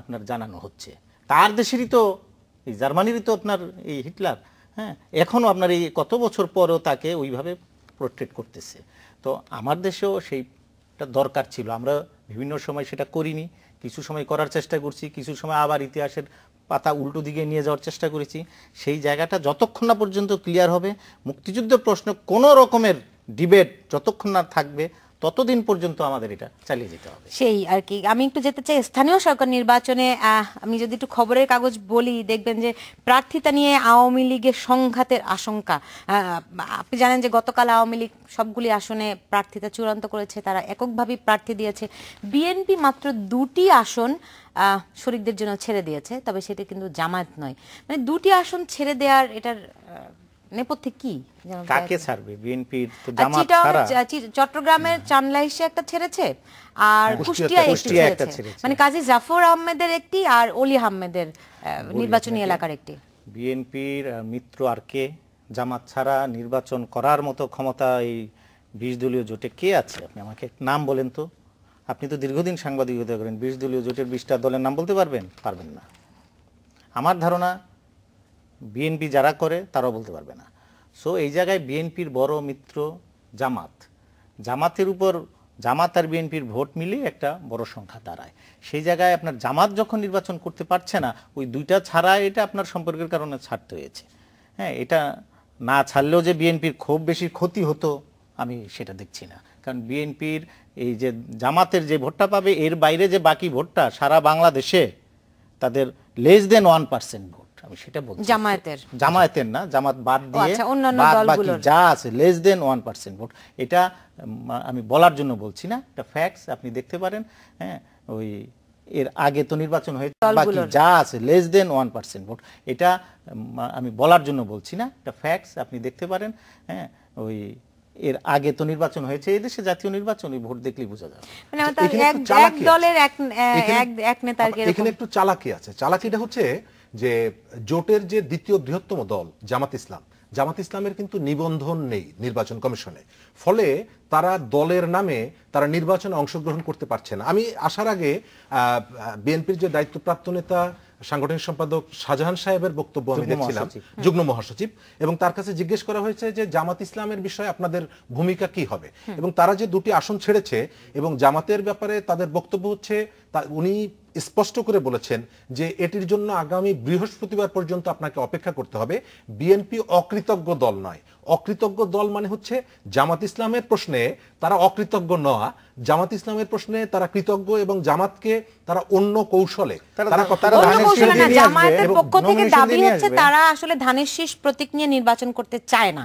আপনার জানানো হচ্ছে। তার দেশেরই তো, এই জার্মানিরই তো আপনার এই হিটলার, হ্যাঁ, এখনো আপনার এই কত বছর পরেও তাকে ওইভাবে পোর্ট্রেট করতেছে। তো আমার দেশেও সেইটা দরকার ছিল। আমরা বিভিন্ন সময় সেটা করিনি, কিছু সময় করার চেষ্টা করছি, কিছু সময় আবার ইতিহাসের পাতা উল্টো দিকে নিয়ে যাওয়ার চেষ্টা করেছি। সেই জায়গাটা যতক্ষণ না পর্যন্ত ক্লিয়ার হবে, মুক্তিযুদ্ধের প্রশ্ন কোনো রকমের ডিবেট যতক্ষণ না থাকবে ততদিন পর্যন্ত আমাদের এটা চালিয়ে যেতে হবে। সেই আর কি। আমি একটু যেতে চাই স্থানীয় সরকার নির্বাচনে। আমি যদি একটু খবরের কাগজ বলি, দেখবেন যে প্রার্থিতা নিয়ে আওয়ামী লীগের সংঘাতের আশঙ্কা। আপনি জানেন যে গতকাল আওয়ামী লীগ সবগুলি আসনে প্রার্থিতা চূড়ান্ত করেছে, তারা এককভাবে প্রার্থী দিয়েছে। বিএনপি মাত্র 2টি আসন শরিকদের জন্য ছেড়ে দিয়েছে, তবে সেটা কিন্তু জামায়াত নয়। মানে 2টি আসন ছেড়ে দেওয়ার এটার নেপথ্যে কি? কাকে ছাড়বে? বিএনপির তো জামাত ছাড়া চট্টগ্রামের চানলাইশে একটা ছেড়েছে, আর কুষ্টিয়ায় একটা ছেড়েছে। মানে কাজী জাফর আহমেদের একটি আর অলি আহমেদের নির্বাচনী এলাকার একটি। বিএনপির মিত্র আর কে? জামাত ছাড়া নির্বাচন করার মতো ক্ষমতা এই 20 দলীয় জোটে কে আছে? আপনি আমাকে নাম বলেন তো। আপনি তো দীর্ঘদিন সাংবাদিকতা করেন, 20 দলীয় জোটের 20টা দলের নাম বলতে পারবেন? পারবেন না। আমার ধারণা বিএনপি যারা করে তারাও বলতে পারবে না। সো এই জায়গায় বিএনপির বড় মিত্র জামাতের উপর জামাত আর বিএনপির ভোট মিলে একটা বড় সংখ্যা দাঁড়ায়। সেই জায়গায় আপনার জামাত যখন নির্বাচন করতে পারছে না, ওই 2টা ছাড়া এটা আপনার সম্পর্কের কারণে ছাড়তে হয়েছে। হ্যাঁ, এটা না ছাড়লেও যে বিএনপির খুব বেশি ক্ষতি হতো আমি সেটা দেখছি না। কারণ বিএনপির এই যে জামাতের যে ভোটটা পাবে, এর বাইরে যে বাকি ভোটটা সারা বাংলাদেশে তাদের লেস দেন 1% ভোট। আমি সেটা বলছি, জামায়াতের না, জামাত বাদ দিয়ে বাকি যা আছে লেস দেন 1% ভোট। এটা আমি বলার জন্য বলছি না, এটা ফ্যাক্টস, আপনি দেখতে পারেন। হ্যাঁ, ওই এর আগে তো নির্বাচন হয়েছে, বাকি যা আছে লেস দেন 1% ভোট। এটা আমি বলার জন্য বলছি না, এটা ফ্যাক্টস, আপনি দেখতে পারেন। হ্যাঁ, ওই এর আগে তো নির্বাচন হয়েছে, এই দেশে জাতীয় নির্বাচন, ওই ভোট দেখলেই বোঝা যাবে। এখানে একটু চালাকি আছে। চালাকিটা হচ্ছে যে জোটের যে দ্বিতীয় বৃহত্তম দল জামাত ইসলাম, জামাত ইসলামের কিন্তু নিবন্ধন নেই নির্বাচন কমিশনে, ফলে তারা দলের নামে তারা নির্বাচনে অংশগ্রহণ করতে পারছে না। আমি আসার আগে বিএনপির যে দায়িত্বপ্রাপ্ত নেতা সাংগঠনিক সম্পাদক শাহজাহান সাহেবের বক্তব্য আমি দেখছিলাম, যুগ্ম মহাসচিব, এবং তার কাছে জিজ্ঞেস করা হয়েছে যে জামাত ইসলামের বিষয়ে আপনাদের ভূমিকা কি হবে, এবং তারা যে 2টি আসন ছেড়েছে এবং জামাতের ব্যাপারে তাদের বক্তব্য হচ্ছে, উনি স্পষ্ট করে বলেছেন যে এটির জন্য আগামী বৃহস্পতিবার পর্যন্ত আপনাকে অপেক্ষা করতে হবে। বিএনপি অকৃতজ্ঞ দল নয়। অকৃতজ্ঞ দল মানে হচ্ছে জামাত ইসলামের প্রশ্নে তারা অকৃতজ্ঞ নয়, জামাত ইসলামের প্রশ্নে তারা কৃতজ্ঞ, এবং জামাতকে তারা অন্য কৌশলে জামায়াতের পক্ষ থেকে দাবি হচ্ছে তারা আসলে ধানের শীষ প্রতীক নিয়ে নির্বাচন করতে চায় না,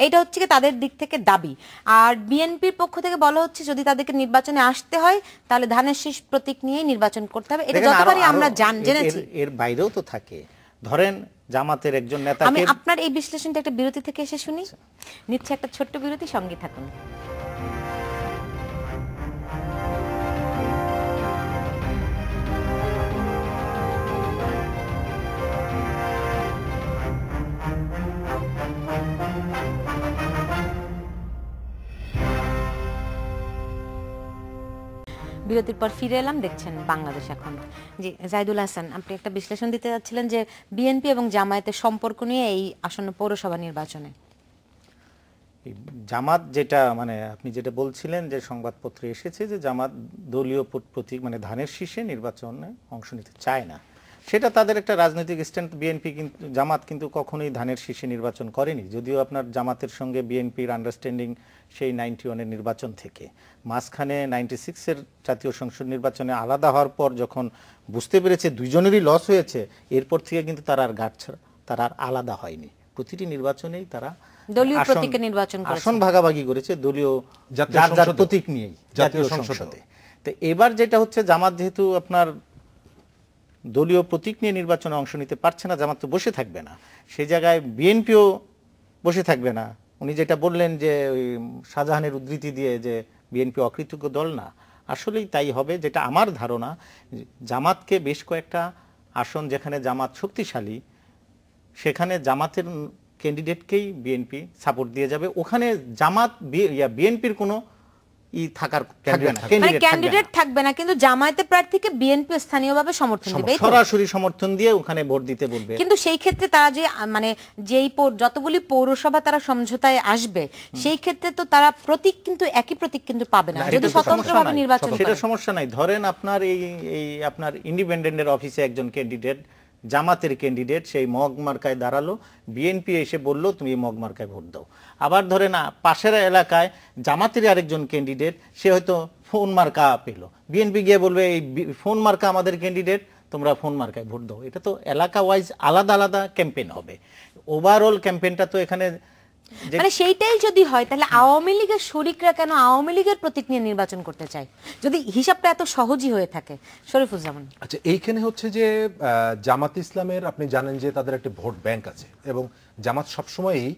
এইটা হচ্ছে কি তাদের দিক থেকে দাবি। আর বিএনপির পক্ষ থেকে বলা হচ্ছে যদি তাদেরকে নির্বাচনে আসতে হয় তাহলে ধানের শীষ প্রতীক নিয়ে নির্বাচন করতে হবে। এটা যতবারই আমরা জেনেছি। এর বাইরেও তো থাকে, ধরেন জামাতের একজন নেতা। আমি আপনার এই বিশ্লেষণটা একটা বিরতি থেকে এসে শুনি, নিচ্ছে একটা ছোট্ট বিরতি, সঙ্গে থাকুন। বিরতির পর ফিরে এলাম, দেখছেন বাংলাদেশ এখন। জি জাহিদুল হাসান, আপনি একটা বিশ্লেষণ দিতে যাচ্ছিলেন যে বিএনপি এবং জামায়াতের সম্পর্ক নিয়ে এই আসন্ন পৌরসভা নির্বাচনে। জামাত যেটা মানে আপনি যেটা বলছিলেন যে সংবাদপত্রে এসেছে যে জামাত দলীয় প্রতীক মানে ধানের শীষে নির্বাচনে অংশ নিতে চায় না, সেটা তাদের একটা রাজনৈতিক স্ট্যান্ড। বিএনপি কিন্তু জামাত কিন্তু কখনোই ধানের শীষে নির্বাচন করেনি, যদিও আপনার জামাতের সঙ্গে বিএনপির আন্ডারস্ট্যান্ডিং সেই 91-এর নির্বাচন থেকে। মাঝখানে 96-এর জাতীয় সংসদ নির্বাচনে আলাদা হওয়ার পর যখন বুঝতে পেরেছে দুইজনেরই লস হয়েছে, এরপর থেকে কিন্তু তারা আর তারা আর আলাদা হয়নি। প্রতিটি নির্বাচনেই তারা দলীয় প্রতীকে নির্বাচন করেছে, আসন ভাগাভাগি করেছে দলীয় যার প্রতীক নিয়েই জাতীয় সংসদে। তো এবার যেটা হচ্ছে জামাত যেহেতু আপনার দলীয় প্রতীক নিয়ে নির্বাচনে অংশ নিতে পারছে না, জামাত তো বসে থাকবে না, সেই জায়গায় বিএনপিও বসে থাকবে না। উনি যেটা বললেন যে ওই শাহজাহানের উদ্ধৃতি দিয়ে যে বিএনপি অকৃতজ্ঞ দল না, আসলেই তাই হবে। যেটা আমার ধারণা, জামাতকে বেশ কয়েকটা আসন যেখানে জামাত শক্তিশালী, সেখানে জামাতের ক্যান্ডিডেটকেই বিএনপি সাপোর্ট দিয়ে যাবে। ওখানে জামাত বিএনপির কোনো ক্যান্ডিডেট থাকবে না, কিন্তু জামায়াতের প্রার্থীকে বিএনপি স্থানীয়ভাবে সমর্থন দিবে, সরাসরি সমর্থন দিয়ে ওখানে ভোট দিতে বলবে। কিন্তু সেই ক্ষেত্রে তারা যে মানে যেই যতগুলি পৌরসভা তারা সমঝোতায় আসবে, সেই ক্ষেত্রে তো তারা প্রতীক কিন্তু একই প্রতীক কিন্তু পাবে না যদি স্বতন্ত্রভাবে নির্বাচন করে। সেটা সমস্যা নাই। ধরেন আপনার এই আপনার ইন্ডিপেন্ডেন্টের অফিসে একজন ক্যান্ডিডেট জামাতের ক্যান্ডিডেট সেই মগ মার্কায় দাঁড়ালো, বিএনপি এসে বলল তুমি মগ মার্কায় ভোট দাও। আবার ধরে না পাশের এলাকায় জামাতের আরেকজন ক্যান্ডিডেট, সে হয়তো ফোন মার্কা পেল, বিএনপি গিয়ে বলবে এই ফোন মার্কা আমাদের ক্যান্ডিডেট, তোমরা ফোন মার্কায় ভোট দাও। এটা তো এলাকা ওয়াইজ আলাদা আলাদা ক্যাম্পেইন হবে। ওভারঅল ক্যাম্পেইনটা তো এখানে মানে সেইটাই যদি হয় তাহলে আওয়ামী লীগের শরিকরা কেন আওয়ামী লীগের প্রতীক নিয়ে নির্বাচন করতে চায়, যদি হিসাবটা এত সহজই হয়ে থাকে? শরীফুজ্জামান, আচ্ছা, এইখানে হচ্ছে যে জামাত ইসলামের আপনি জানেন যে তাদের একটা ভোট ব্যাংক আছে, এবং জামাত সবসময়ই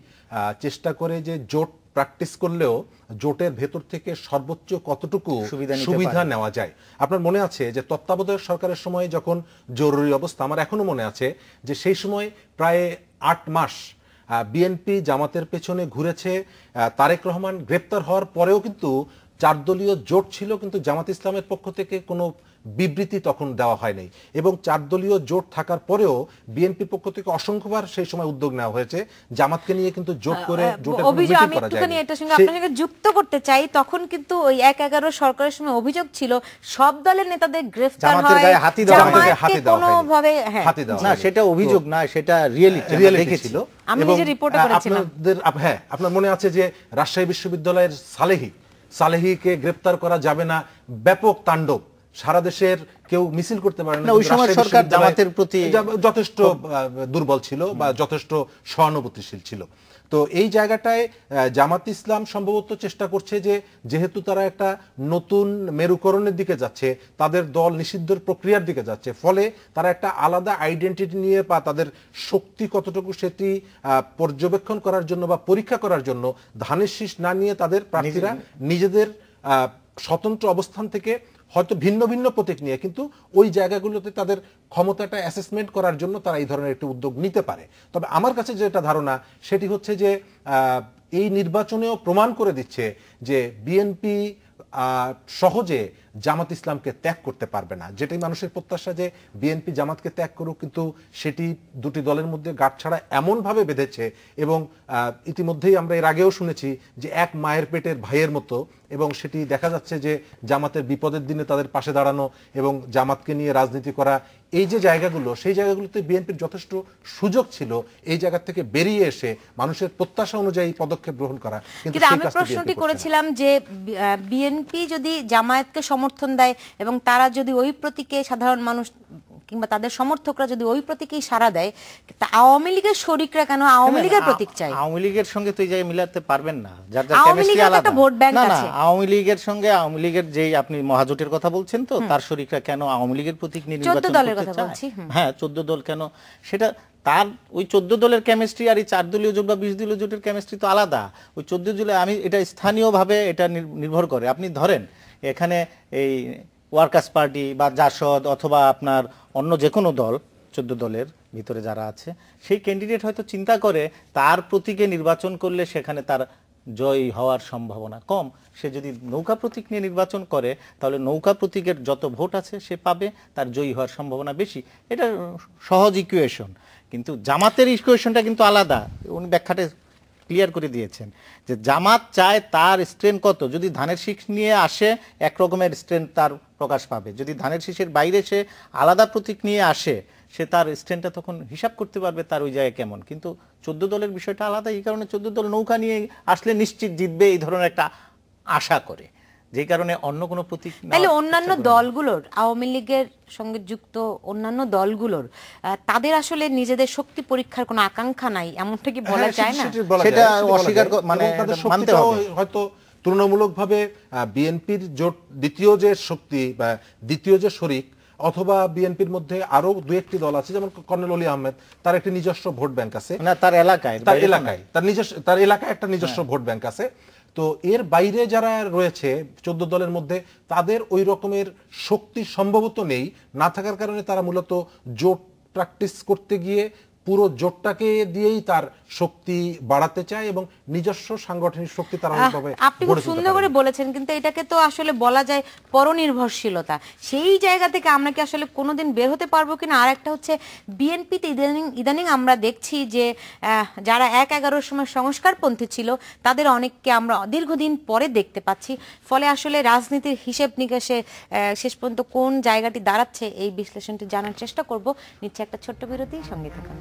চেষ্টা করে যে জোট প্র্যাকটিস করলেও জোটের ভেতর থেকে সর্বোচ্চ কতটুকু সুবিধা নেওয়া যায়। আপনার মনে আছে যে তত্ত্বাবধায়ক সরকারের সময় যখন জরুরি অবস্থা, আমার এখনো মনে আছে যে সেই সময় প্রায় 8 মাস বিএনপি জামাতের পেছনে ঘুরেছে। তারেক রহমান গ্রেপ্তার হওয়ার পরেও কিন্তু 4 দলীয় জোট ছিল, কিন্তু জামাত ইসলামের পক্ষ থেকে কোনো বিবৃতি তখন দেওয়া হয়নি, এবং 4 দলীয় জোট থাকার পরেও বিএনপির পক্ষ থেকে অসংখ্যবার সেই সময় উদ্যোগ নেওয়া হয়েছে জামাতকে নিয়ে কিন্তু জোট করে জোটের মিটিং করা যায়। আমি এটার সঙ্গে আপনার সঙ্গে যুক্ত করতে চাই, তখন কিন্তু ওই 1/11 সরকারের সময় অভিযোগ ছিল সব দলের নেতাদের গ্রেফতার হয়, জামাতকে কোনোভাবে হাতি দেওয়া না, সেটা অভিযোগ না, সেটা রিয়েলিটি ছিল। আমি নিজে রিপোর্টে করেছিলাম। হ্যাঁ, আপনার মনে আছে যে রাজশাহী বিশ্ববিদ্যালয়ের সালেহীকে গ্রেফতার করা যাবে না, ব্যাপক তাণ্ডব, সারা দেশের কেউ মিছিল করতে পারে না। ওই সময় সরকার জামাতের প্রতি যথেষ্ট দুর্বল ছিল বা যথেষ্ট সহানুভূতিশীল ছিল। তো এই জায়গাটায় জামাত ইসলাম সম্ভবত চেষ্টা করছে যে যেহেতু তারা একটা নতুন মেরুকরণের দিকে যাচ্ছে, তাদের দল নিষিদ্ধের প্রক্রিয়ার দিকে যাচ্ছে, ফলে তারা একটা আলাদা আইডেন্টিটি নিয়ে বা তাদের শক্তি কতটুকু সেটি পর্যবেক্ষণ করার জন্য বা পরীক্ষা করার জন্য ধানের শীষ না নিয়ে তাদের প্রার্থীরা নিজেদের স্বতন্ত্র অবস্থান থেকে হয়তো ভিন্ন ভিন্ন প্রতীক নিয়ে, কিন্তু ওই জায়গাগুলোতে তাদের ক্ষমতাটা অ্যাসেসমেন্ট করার জন্য তারা এই ধরনের একটি উদ্যোগ নিতে পারে। তবে আমার কাছে যেটা ধারণা সেটি হচ্ছে যে এই নির্বাচনেও প্রমাণ করে দিচ্ছে যে বিএনপি সহজে জামাত ইসলামকে ত্যাগ করতে পারবে না। যেটাই মানুষের প্রত্যাশা যে বিএনপি জামাতকে ত্যাগ করুক, কিন্তু সেটি দুটি দলের মধ্যে গাঁটছাড়া এমনভাবে বেঁধেছে এবং ইতিমধ্যেই আমরা এর আগেও শুনেছি যে এক মায়ের পেটের ভাইয়ের মতো, এবং সেটি দেখা যাচ্ছে যে জামাতের বিপদের দিনে তাদের পাশে দাঁড়ানো এবং জামাতকে নিয়ে রাজনীতি করা, এই যে জায়গাগুলো, সেই জায়গাগুলোতে বিএনপির যথেষ্ট সুযোগ ছিল এই জায়গা থেকে বেরিয়ে এসে মানুষের প্রত্যাশা অনুযায়ী পদক্ষেপ গ্রহণ করা। কিন্তু আমি প্রশ্নটি করেছিলাম যে বিএনপি যদি জামায়াতকে সমর্থন দেয় এবং তারা যদি ওই প্রতীকে সাধারণ মানুষ কিংবা তাদের সমর্থকরা যদি ওই প্রতীকেই সাড়া দেয়, তা আওয়ামী লীগের শরিকরা কেন আওয়ামী লীগের প্রতীক চাই? আওয়ামী লীগের সঙ্গে তো এই জায়গায় মিলাতে পারবেন না, যার যার কেমিস্ট্রি আলাদা। না না, আওয়ামী লীগের সঙ্গে আওয়ামী লীগের যেই আপনি মহাজোটের কথা বলছেন, তো তার শরিকরা কেন আওয়ামী লীগের প্রতীক নিয়ে নির্বাচন করতে চায়? হ্যাঁ, 14 দল কেন, সেটা তার ওই 14 দলের কেমিস্ট্রি আর এই 4 দলীয় জোট বা 20 দলীয় জোটের কেমিস্ট্রি তো আলাদা। ওই 14 জুলাই আমি এটা স্থানীয়ভাবে এটা নির্ভর করে। আপনি ধরেন এখানে এই ওয়ার্কার্স পার্টি বা জাসদ অথবা আপনার অন্য যে কোনো দল, 14 দলের ভিতরে যারা আছে, সেই ক্যান্ডিডেট হয়তো চিন্তা করে তার প্রতীকে নির্বাচন করলে সেখানে তার জয় হওয়ার সম্ভাবনা কম। সে যদি নৌকা প্রতীক নিয়ে নির্বাচন করে তাহলে নৌকা প্রতীকের যত ভোট আছে সে পাবে, তার জয়ী হওয়ার সম্ভাবনা বেশি। এটা সহজ ইকুয়েশন। কিন্তু জামাতের ইকুয়েশনটা কিন্তু আলাদা। উনি ব্যাখ্যাটা ক্লিয়ার করে দিয়েছেন যে জামাত চায় তার স্ট্রেন কত, যদি ধানের শীষ নিয়ে আসে একরকমের স্ট্রেন তার প্রকাশ পাবে, যদি ধানের শীষের বাইরে সে আলাদা প্রতীক নিয়ে আসে সে তার স্ট্রেনটা তখন হিসাব করতে পারবে তার ওই জায়গায় কেমন। কিন্তু 14 দলের বিষয়টা আলাদা, এই কারণে 14 দল নৌকা নিয়ে আসলে নিশ্চিত জিতবে এই ধরনের একটা আশা করে, যে কারণে অন্য কোনো প্রতীক। তাহলে অন্যান্য দলগুলোর, আওয়ামী লীগের সঙ্গে যুক্ত অন্যান্য দলগুলোর তাদের আসলে নিজেদের শক্তি পরীক্ষার কোনো আকাঙ্ক্ষা নাই, এমনটা কি বলা যায় না? সেটা অস্বীকার মানে মানতে হবে। হয়তো তুলনামূলকভাবে বিএনপির জোট দ্বিতীয় যে শক্তি বা দ্বিতীয় যে শরিক, অথবা বিএনপির মধ্যে আরো দু একটি দল আছে, যেমন কর্নেল অলি আহমেদ, তার একটি নিজস্ব ভোট ব্যাংক আছে, না তার এলাকায় তার এলাকায় একটা নিজস্ব ভোট ব্যাংক আছে। তো এর বাইরে যারা রয়েছে 14 দলের মধ্যে, তাদের ওই রকমের শক্তি সম্ভবত নেই। না থাকার কারণে তারা মূলত জোট প্র্যাকটিস করতে গিয়ে পুরো জোটটাকে দিয়েই তার শক্তি বাড়াতে চায় এবং নিজস্ব সাংগঠনিক শক্তি তারা আপনি খুব সুন্দর করে বলেছেন, কিন্তু এটাকে তো আসলে বলা যায় পরনির্ভরশীলতা। সেই জায়গা থেকে আমরা কি আসলে কোনোদিন বের হতে পারবো কিনা? আর একটা হচ্ছে বিএনপিতে ইদানিং আমরা দেখছি যে যারা 1-11 সময় সংস্কারপন্থী ছিল তাদের অনেককে আমরা দীর্ঘদিন পরে দেখতে পাচ্ছি। ফলে আসলে রাজনীতির হিসেব নিকাশে শেষ পর্যন্ত কোন জায়গাটি দাঁড়াচ্ছে এই বিশ্লেষণটি জানার চেষ্টা করব। নিচ্ছে একটা ছোট্ট বিরতি, সঙ্গে থাকুন।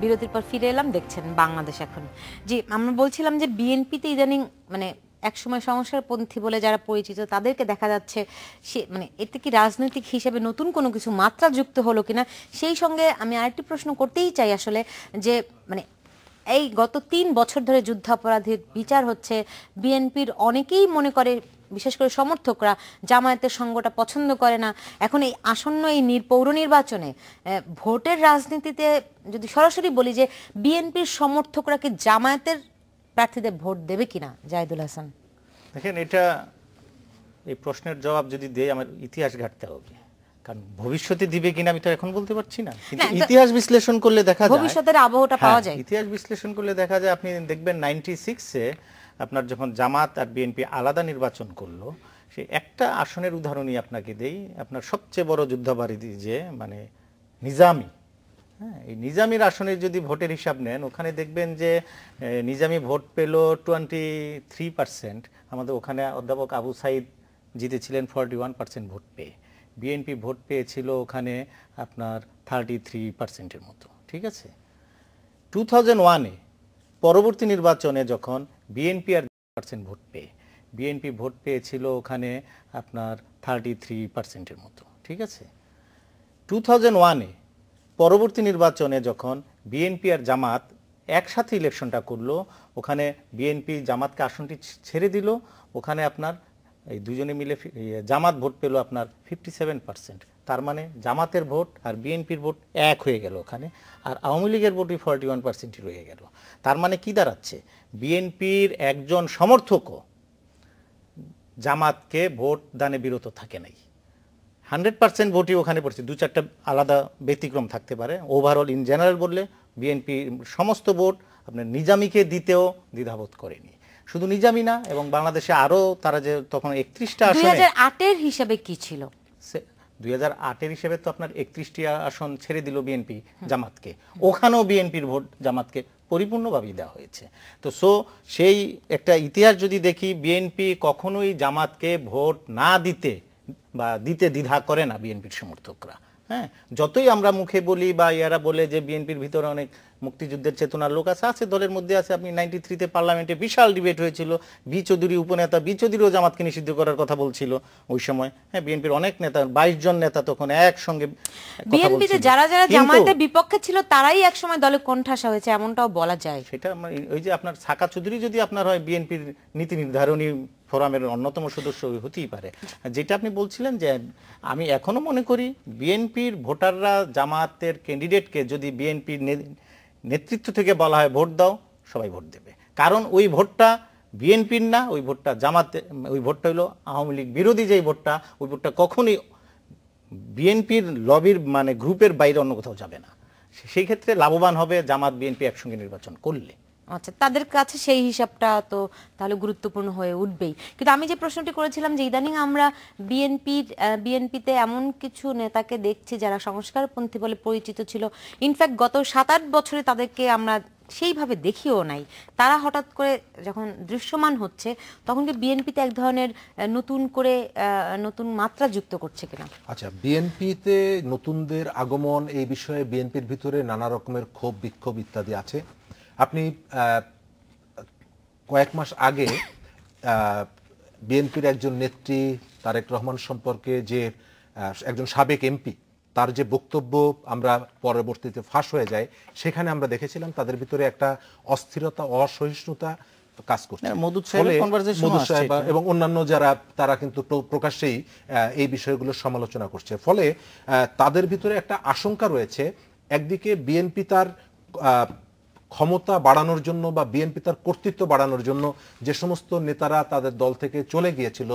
বিরতির পর ফিরে এলাম, দেখছেন বাংলাদেশ এখন। জি, আমরা বলছিলাম যে বিএনপিতে ইদানিং মানে একসময় সংস্কারপন্থী বলে যারা পরিচিত তাদেরকে দেখা যাচ্ছে সে মানে এতে কি রাজনৈতিক হিসেবে নতুন কোনো কিছু মাত্রা যুক্ত হলো কিনা। সেই সঙ্গে আমি আরেকটি প্রশ্ন করতেই চাই আসলে, যে মানে এই গত 3 বছর ধরে যুদ্ধাপরাধীর বিচার হচ্ছে, বিএনপির অনেকেই মনে করে, বিশেষ করে সমর্থকরা, জামায়াতের সঙ্গটা পছন্দ করে না। এখন এই আসন্ন এই পৌর নির্বাচনে ভোটের রাজনীতিতে যদি সরাসরি বলি যে বিএনপির সমর্থকরা কি জামায়াতের প্রার্থীদের ভোট দেবে কিনা? জাহিদুল হাসান, দেখেন, এটা এই প্রশ্নের জবাব যদি দেই আমার ইতিহাস ঘাটতে হবে, কারণ ভবিষ্যতে দিবে কিনা আমি তো এখন বলতে পারছি না। কিন্তু ইতিহাস বিশ্লেষণ করলে দেখা যায় ভবিষ্যতের আবহটা পাওয়া যায়। ইতিহাস বিশ্লেষণ করলে দেখা যায়, আপনি দেখবেন 96-এ আপনার যখন জামাত আর বিএনপি আলাদা নির্বাচন করলো, সেই একটা আসনের উদাহরণই আপনাকে দেই। আপনার সবচেয়ে বড় যুদ্ধাপরাধী যে মানে নিজামী, হ্যাঁ, এই নিজামীর আসনের যদি ভোটের হিসাব নেন, ওখানে দেখবেন যে নিজামী ভোট পেল 23%। আমাদের ওখানে অধ্যাপক আবু সাইদ জিতেছিলেন 41% ভোট পেয়ে। বিএনপি ভোট পেয়েছিল ওখানে আপনার 33%-এর মতো, ঠিক আছে। 2001-এ পরবর্তী নির্বাচনে যখন বিএনপি আর 2% ভোট পেয়ে, বিএনপি ভোট পেয়েছিল ওখানে আপনার 33%-এর মতো, ঠিক আছে। 2001-এ পরবর্তী নির্বাচনে যখন বিএনপি আর জামাত একসাথে ইলেকশনটা করলো, ওখানে বিএনপি জামাতকে আসনটি ছেড়ে দিল, ওখানে আপনার এই দুজনে মিলে জামাত ভোট পেল আপনার 57%। তার মানে জামাতের ভোট আর বিএনপির ভোট এক হয়ে গেল ওখানে, আর আওয়ামী লীগের ভোটই 41% রয়ে গেল। তার মানে কি দাঁড়াচ্ছে, বিএনপির একজন সমর্থকও জামাতকে ভোট দানে বিরত থাকে নাই। 100% ভোটই ওখানে পড়ছে, দু চারটা আলাদা ব্যতিক্রম থাকতে পারে। ওভারঅল ইন জেনারেল বললে বিএনপি সমস্ত ভোট আপনার নিজামীকে দিতেও দ্বিধাবোধ করেনি। শুধু নিজামী না, এবং বাংলাদেশে আরো তারা যে তখন 31টা আসনে, 2008-এর হিসাবে কি ছিল? 2008-এর হিসেবে তো আপনার 31টি আসন ছেড়ে দিল বিএনপি জামাতকে, ওখানেও বিএনপির ভোট জামাতকে পরিপূর্ণভাবেই দেওয়া হয়েছে। তো সেই একটা ইতিহাস যদি দেখি, বিএনপি কখনোই জামাতকে ভোট না দিতে বা দিতে দ্বিধা করে না বিএনপির সমর্থকরা। হ্যাঁ, যতই আমরা মুখে বলি বা ইয়ারা বলে যে বিএনপির ভিতরে অনেক মুক্তিযুদ্ধের চেতনার লোক আছে দলের মধ্যে আছে। আপনি 93-তে পার্লামেন্টে বিশাল ডিবেট হয়েছিল, বি চৌধুরী উপনেতা, বি চৌধুরীও জামাতকে নিষিদ্ধ করার কথা বলছিল ওই সময়। হ্যাঁ, বিএনপির অনেক নেতা, 22 জন নেতা তখন একসঙ্গে বিএনপিতে যারা যারা জামায়াতের বিপক্ষে ছিল তারাই একসময় দলে কোণঠাসা হয়েছে, এমনটাও বলা যায়। সেটা ওই যে আপনার সাকা চৌধুরী যদি আপনার হয় বিএনপির নীতি নির্ধারণী ফোরামের অন্যতম সদস্য হতেই পারে। যেটা আপনি বলছিলেন যে আমি এখনো মনে করি বিএনপির ভোটাররা জামাতের ক্যান্ডিডেটকে যদি বিএনপির নেতৃত্ব থেকে বলা হয় ভোট দাও, সবাই ভোট দেবে। কারণ ওই ভোটটা বিএনপির না, ওই ভোটটা জামাতে, ওই ভোটটা হলো আওয়ামী লীগ বিরোধী যেই ভোটটা, ওই ভোটটা কখনোই বিএনপির লবির মানে গ্রুপের বাইরে অন্য কোথাও যাবে না। সেই ক্ষেত্রে লাভবান হবে জামাত বিএনপি একসঙ্গে নির্বাচন করলে। আচ্ছা, তাদের কাছে সেই হিসাবটা তো তাহলে গুরুত্বপূর্ণ হয়ে উঠবেই। কিন্তু আমি যে প্রশ্নটি করেছিলাম যে ইদানিং আমরা বিএনপিতে এমন কিছু নেতাকে দেখছি যারা সংস্কারপন্থী বলে পরিচিত ছিল, ইনফ্যাক্ট গত 7-8 বছরে তাদেরকে আমরা সেইভাবে দেখিও নাই, তারা হঠাৎ করে যখন দৃশ্যমান হচ্ছে তখন কি বিএনপিতে এক ধরনের নতুন মাত্রা যুক্ত করছে কিনা? আচ্ছা, বিএনপিতে নতুনদের আগমন এই বিষয়ে বিএনপির ভিতরে নানা রকমের ক্ষোভ বিক্ষোভ ইত্যাদি আছে। আপনি কয়েক মাস আগে বিএনপির একজন নেত্রী তারেক রহমান সম্পর্কে যে একজন সাবেক এমপি, তার যে বক্তব্য আমরা পরবর্তীতে ফাঁস হয়ে যায়, সেখানে আমরা দেখেছিলাম তাদের ভিতরে একটা অস্থিরতা, অসহিষ্ণুতা কাজ করছে। মধুদ সাহেব এবং অন্যান্য যারা, তারা কিন্তু প্রকাশ্যেই এই বিষয়গুলোর সমালোচনা করছে। ফলে তাদের ভিতরে একটা আশঙ্কা রয়েছে, একদিকে বিএনপি তার ক্ষমতা বাড়ানোর জন্য বা বিএনপি তার কর্তৃত্ব বাড়ানোর জন্য যে সমস্ত নেতারা তাদের দল থেকে চলে গিয়েছিল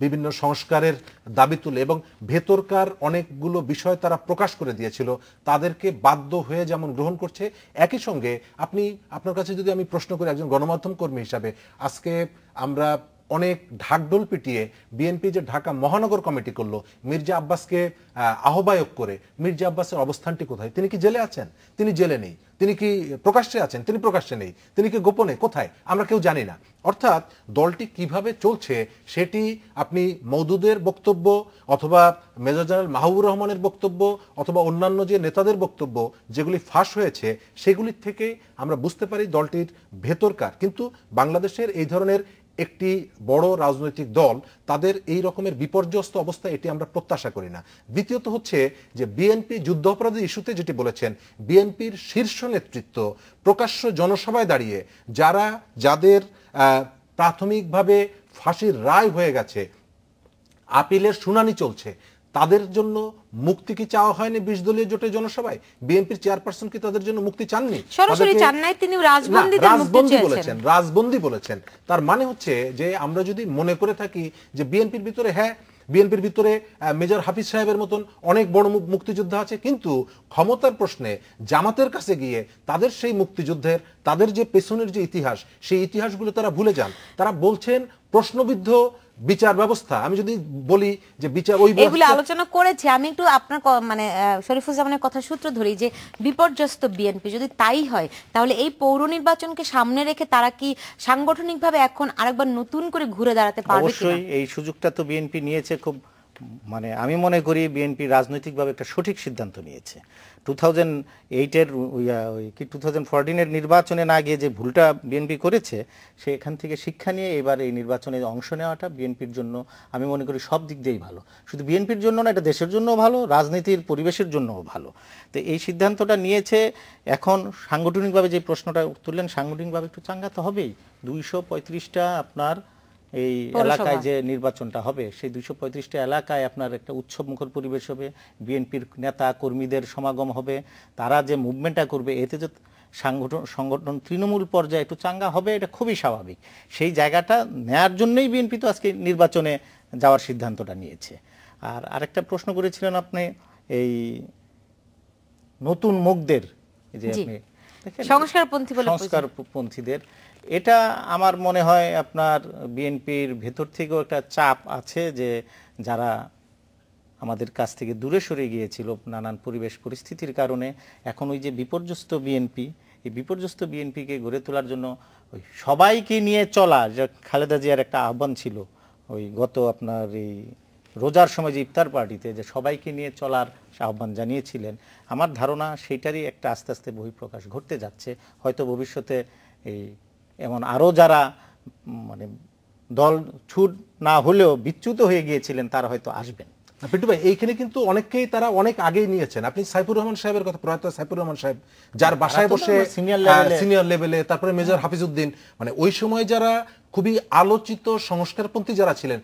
বিভিন্ন সংস্কারের দাবি তুলে, এবং ভেতরকার অনেকগুলো বিষয় তারা প্রকাশ করে দিয়েছিল, তাদেরকে বাধ্য হয়ে যেমন গ্রহণ করছে, একই সঙ্গে আপনার কাছে যদি আমি প্রশ্ন করি একজন গণমাধ্যম কর্মী হিসাবে, আজকে আমরা অনেক ঢাকঢোল পিটিয়ে বিএনপি যে ঢাকা মহানগর কমিটি করলো, মির্জা আব্বাসকে আহ্বায়ক করে, মির্জা আব্বাসের অবস্থানটি কোথায়? তিনি কি জেলে আছেন? তিনি জেলে নেই। তিনি কি প্রকাশ্যে আছেন? তিনি প্রকাশ্যে নেই। তিনি কি গোপনে কোথায়? আমরা কেউ জানি না। অর্থাৎ দলটি কিভাবে চলছে সেটি আপনি মওদুদের বক্তব্য অথবা মেজর জেনারেল মাহবুবুর রহমানের বক্তব্য অথবা অন্যান্য যে নেতাদের বক্তব্য যেগুলি ফাঁস হয়েছে সেগুলির থেকে আমরা বুঝতে পারি দলটির ভেতরকার। কিন্তু বাংলাদেশের এই ধরনের একটি বড় রাজনৈতিক দল, তাদের এই রকমের বিপর্যস্ত অবস্থা এটি আমরা প্রত্যাশা করি না। দ্বিতীয়ত হচ্ছে যে বিএনপি যুদ্ধাপরাধী ইস্যুতে যেটি বলেছেন, বিএনপির শীর্ষ নেতৃত্ব প্রকাশ্য জনসভায় দাঁড়িয়ে যাদের প্রাথমিকভাবে ফাঁসির রায় হয়ে গেছে, আপিলের শুনানি চলছে, তাদের জন্য মুক্তি কি চাওয়া হয়নি 20 দলীয় জোটের জনসভায়? বিএনপির চেয়ারপারসন কি তাদের জন্য মুক্তি চাননি? সরাসরি চান নাই, তিনি রাজবন্দী বলেছেন। তার মানে হচ্ছে যে আমরা যদি মনে করে থাকি যে বিএনপির ভিতরে, হ্যাঁ বিএনপির ভিতরে মেজর হাফিজ সাহেবের মতন অনেক বড় মুক্তিযোদ্ধা আছে, কিন্তু ক্ষমতার প্রশ্নে জামাতের কাছে গিয়ে তাদের সেই মুক্তিযুদ্ধের, তাদের যে পেছনের যে ইতিহাস, সেই ইতিহাসগুলো তারা ভুলে যান। তারা বলছেন প্রশ্নবিদ্ধ বিচার ব্যবস্থা। আমি যদি বলি যে বিচার, ওই এগুলো আলোচনা করেছি আমি একটু আপনার মানে শরীফুজ্জামানের কথা সূত্র ধরি যে বিপর্যস্ত বিএনপি যদি তাই হয়, তাহলে এই পৌর নির্বাচনকে সামনে রেখে তারা কি সাংগঠনিকভাবে এখন আরেকবার নতুন করে ঘুরে দাঁড়াতে পারবে কিনা? অবশ্যই এই সুযোগটা তো বিএনপি নিয়েছে খুব, মানে আমি মনে করি বিএনপি রাজনৈতিকভাবে একটা সঠিক সিদ্ধান্ত নিয়েছে। 2014-এর নির্বাচনে না গিয়ে যে ভুলটা বিএনপি করেছে, সেখান থেকে শিক্ষা নিয়ে এবার এই নির্বাচনে অংশ নেওয়াটা বিএনপির জন্য আমি মনে করি সব দিক দিয়েই ভালো। শুধু বিএনপির জন্য না, এটা দেশের জন্যও ভালো, রাজনীতির পরিবেশের জন্যও ভালো। তো এই সিদ্ধান্তটা নিয়েছে। এখন সাংগঠনিকভাবে যে প্রশ্নটা তুললেন, সাংগঠনিকভাবে একটু চাঙ্গা তো হবেই। 235টা আপনার এই এলাকায় যে নির্বাচনটা হবে সেই 235টা এলাকায় আপনার একটা উৎসবমুখর পরিবেশ হবে, বিএনপির নেতা কর্মীদের সমাগম হবে, তারা যে মুভমেন্টটা করবে এতে যে সংগঠন তৃণমূল পর্যায়ে একটু চাঙ্গা হবে, এটা খুবই স্বাভাবিক। সেই জায়গাটা নেয়ার জন্যই বিএনপি তো আজকে নির্বাচনে যাওয়ার সিদ্ধান্তটা নিয়েছে। আর আরেকটা প্রশ্ন করেছিলেন আপনি এই নতুন মুখদের, যে আপনি সংস্কারপন্থীদের, এটা আমার মনে হয় আপনার বিএনপির ভেতর থেকেও একটা চাপ আছে যে যারা আমাদের কাছ থেকে দূরে সরে গিয়েছিল নানান পরিবেশ পরিস্থিতির কারণে, এখন ওই যে বিপর্যস্ত বিএনপি, এই বিপর্যস্ত বিএনপিকে গড়ে তোলার জন্য ওই সবাইকে নিয়ে চলা, যে খালেদা জিয়ার একটা আহ্বান ছিল ওই গত আপনার এই রোজার সময় যে ইফতার পার্টিতে, যে সবাইকে নিয়ে চলার আহ্বান জানিয়েছিলেন, আমার ধারণা সেইটারই একটা আস্তে আস্তে বহিঃপ্রকাশ ঘটতে যাচ্ছে। হয়তো ভবিষ্যতে এই এমন আরও যারা মানে দল ছুট না হলেও বিচ্যুত হয়ে গিয়েছিলেন তারা হয়তো আসবেন। পিন্টু ভাই, এইখানে কিন্তু অনেককেই তারা অনেক আগেই নিয়েছেন। আপনি সাইফুর রহমান সাহেবের কথা, প্রয়াত সাইফুর রহমান সাহেব, যার বাসায় বসে সিনিয়র লেভেলে, তারপরে মেজর হাফিজউদ্দিন, মানে ওই সময় যারা খুবই আলোচিত সংস্কারপন্থী যারা ছিলেন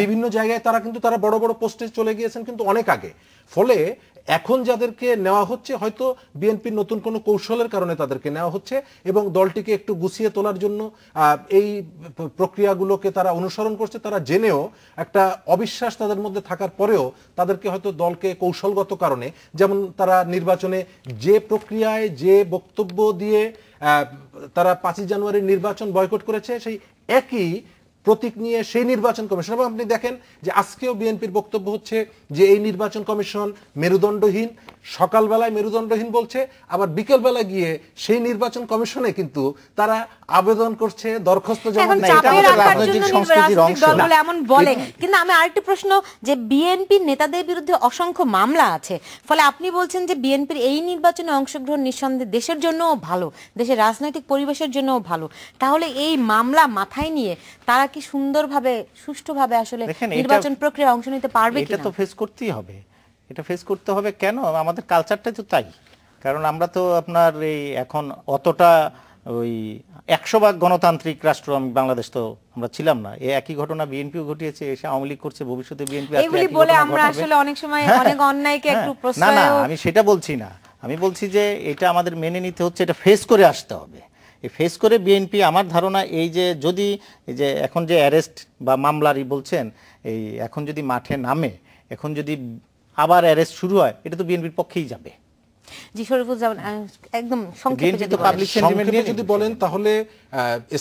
বিভিন্ন জায়গায়, তারা কিন্তু তারা বড় বড় পোস্টে চলে গিয়েছেন কিন্তু অনেক আগে। ফলে এখন যাদেরকে নেওয়া হচ্ছে হয়তো বিএনপির নতুন কোনো কৌশলের কারণে তাদেরকে নেওয়া হচ্ছে এবং দলটিকে একটু গুছিয়ে তোলার জন্য এই প্রক্রিয়াগুলোকে তারা অনুসরণ করছে। তারা জেনেও একটা অবিশ্বাস তাদের মধ্যে থাকার পরেও তাদেরকে হয়তো দলকে কৌশলগত কারণে, যেমন তারা নির্বাচনে যে প্রক্রিয়ায় যে বক্তব্য দিয়ে তারা 5ই জানুয়ারির নির্বাচন বয়কট করেছে, সেই একই প্রতীক নিয়ে সেই নির্বাচন কমিশন, এবং আপনি দেখেন যে আজকেও বিএনপির বক্তব্য হচ্ছে যে এই নির্বাচন কমিশন মেরুদণ্ডহীন, সকালবেলায় মেরুদণ্ডহীন বলছে, আবার বিকেলবেলা গিয়ে সেই নির্বাচন কমিশনে কিন্তু তারা আবেদন করছে, দরখাস্ত জমা এমন বলে। কিন্তু আমি আরেকটি প্রশ্ন, যে বিএনপির নেতাদের বিরুদ্ধে অসংখ্য মামলা আছে, ফলে আপনি বলছেন যে বিএনপির এই নির্বাচনে অংশগ্রহণ নিঃসন্দেহে দেশের জন্যও ভালো, দেশের রাজনৈতিক পরিবেশের জন্যও ভালো। তাহলে এই মামলা মাথায় নিয়ে তারা কি সুন্দরভাবে সুষ্ঠুভাবে আসলে নির্বাচন প্রক্রিয়ায় অংশ নিতে পারবে কিনা? এটা তো ফেস করতেই হবে, এটা ফেস করতে হবে। কেন? আমাদের কালচারটাই তো তাই। কারণ আমরা তো আপনার এই এখন অতটা ওই 100% গণতান্ত্রিক রাষ্ট্র বাংলাদেশ তো আমরা ছিলাম না। এই একই ঘটনা বিএনপিও ঘটিয়েছে, এসে আওয়ামী লীগ করছে, ভবিষ্যতে বিএনপি এগুলি বলে আমরা আসলে অনেক সময় অনেক অন্যায়কে একটু প্রশ্রয়। না, আমি সেটা বলছি না। আমি বলছি যে এটা আমাদের মেনে নিতে হচ্ছে, এটা ফেস করে আসতে হবে। এই ফেস করে বিএনপি, আমার ধারণা এই যে যদি এই যে এখন যে অ্যারেস্ট বা মামলারই বলছেন, এই এখন যদি মাঠে নামে, এখন যদি আবার অ্যারেস্ট শুরু হয়, এটা তো বিএনপির পক্ষেই যাবে। জি শরীফুজ্জামান, একদম সংক্ষেপে যদি বলেন, তাহলে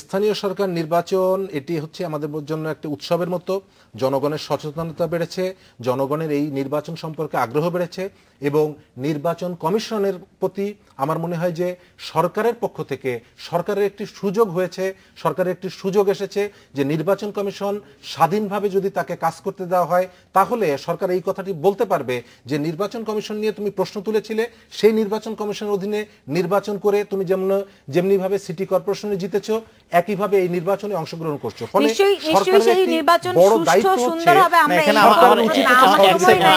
স্থানীয় সরকার নির্বাচন এটি হচ্ছে আমাদের জন্য একটা উৎসবের মতো। জনগণের সচেতনতা বেড়েছে, জনগণের এই নির্বাচন সম্পর্কে আগ্রহ বেড়েছে, এবং নির্বাচন কমিশনের প্রতি আমার মনে হয় যে সরকারের পক্ষ থেকে সরকারের একটি সুযোগ হয়েছে, সরকারের একটি সুযোগ এসেছে যে নির্বাচন কমিশন স্বাধীনভাবে যদি তাকে কাজ করতে দেওয়া হয়, তাহলে সরকার এই কথাটি বলতে পারবে যে নির্বাচন কমিশন নিয়ে তুমি প্রশ্ন তুলেছিলে, সেই নির্বাচন কমিশনের অধীনে নির্বাচন করে তুমি যেমনিভাবে সিটি কর্পোরেশনে জিতেছো, একইভাবে এই নির্বাচনে অংশগ্রহণ করছো। ফলে বড় দায়িত্ব হচ্ছে।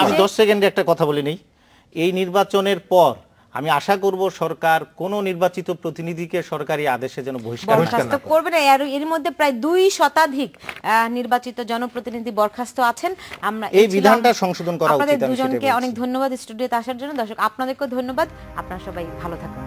আমি 10 সেকেন্ডে একটা কথা বলে নেই। এই নির্বাচনের পর আমি আশা করব সরকার কোন নির্বাচিত প্রতিনিধিকে সরকারি আদেশে যেন বহিষ্কার করবে না। এর মধ্যে প্রায় 2 শতাধিক নির্বাচিত জনপ্রতিনিধি বরখাস্ত আছেন। আমরা এই বিধানটা সংশোধন করা উচিত। আপনাদের দুজনকে অনেক ধন্যবাদ স্টুডিওতে আসার জন্য। দর্শক, আপনাদেরকেও ধন্যবাদ। আপনারা সবাই ভালো থাকুন।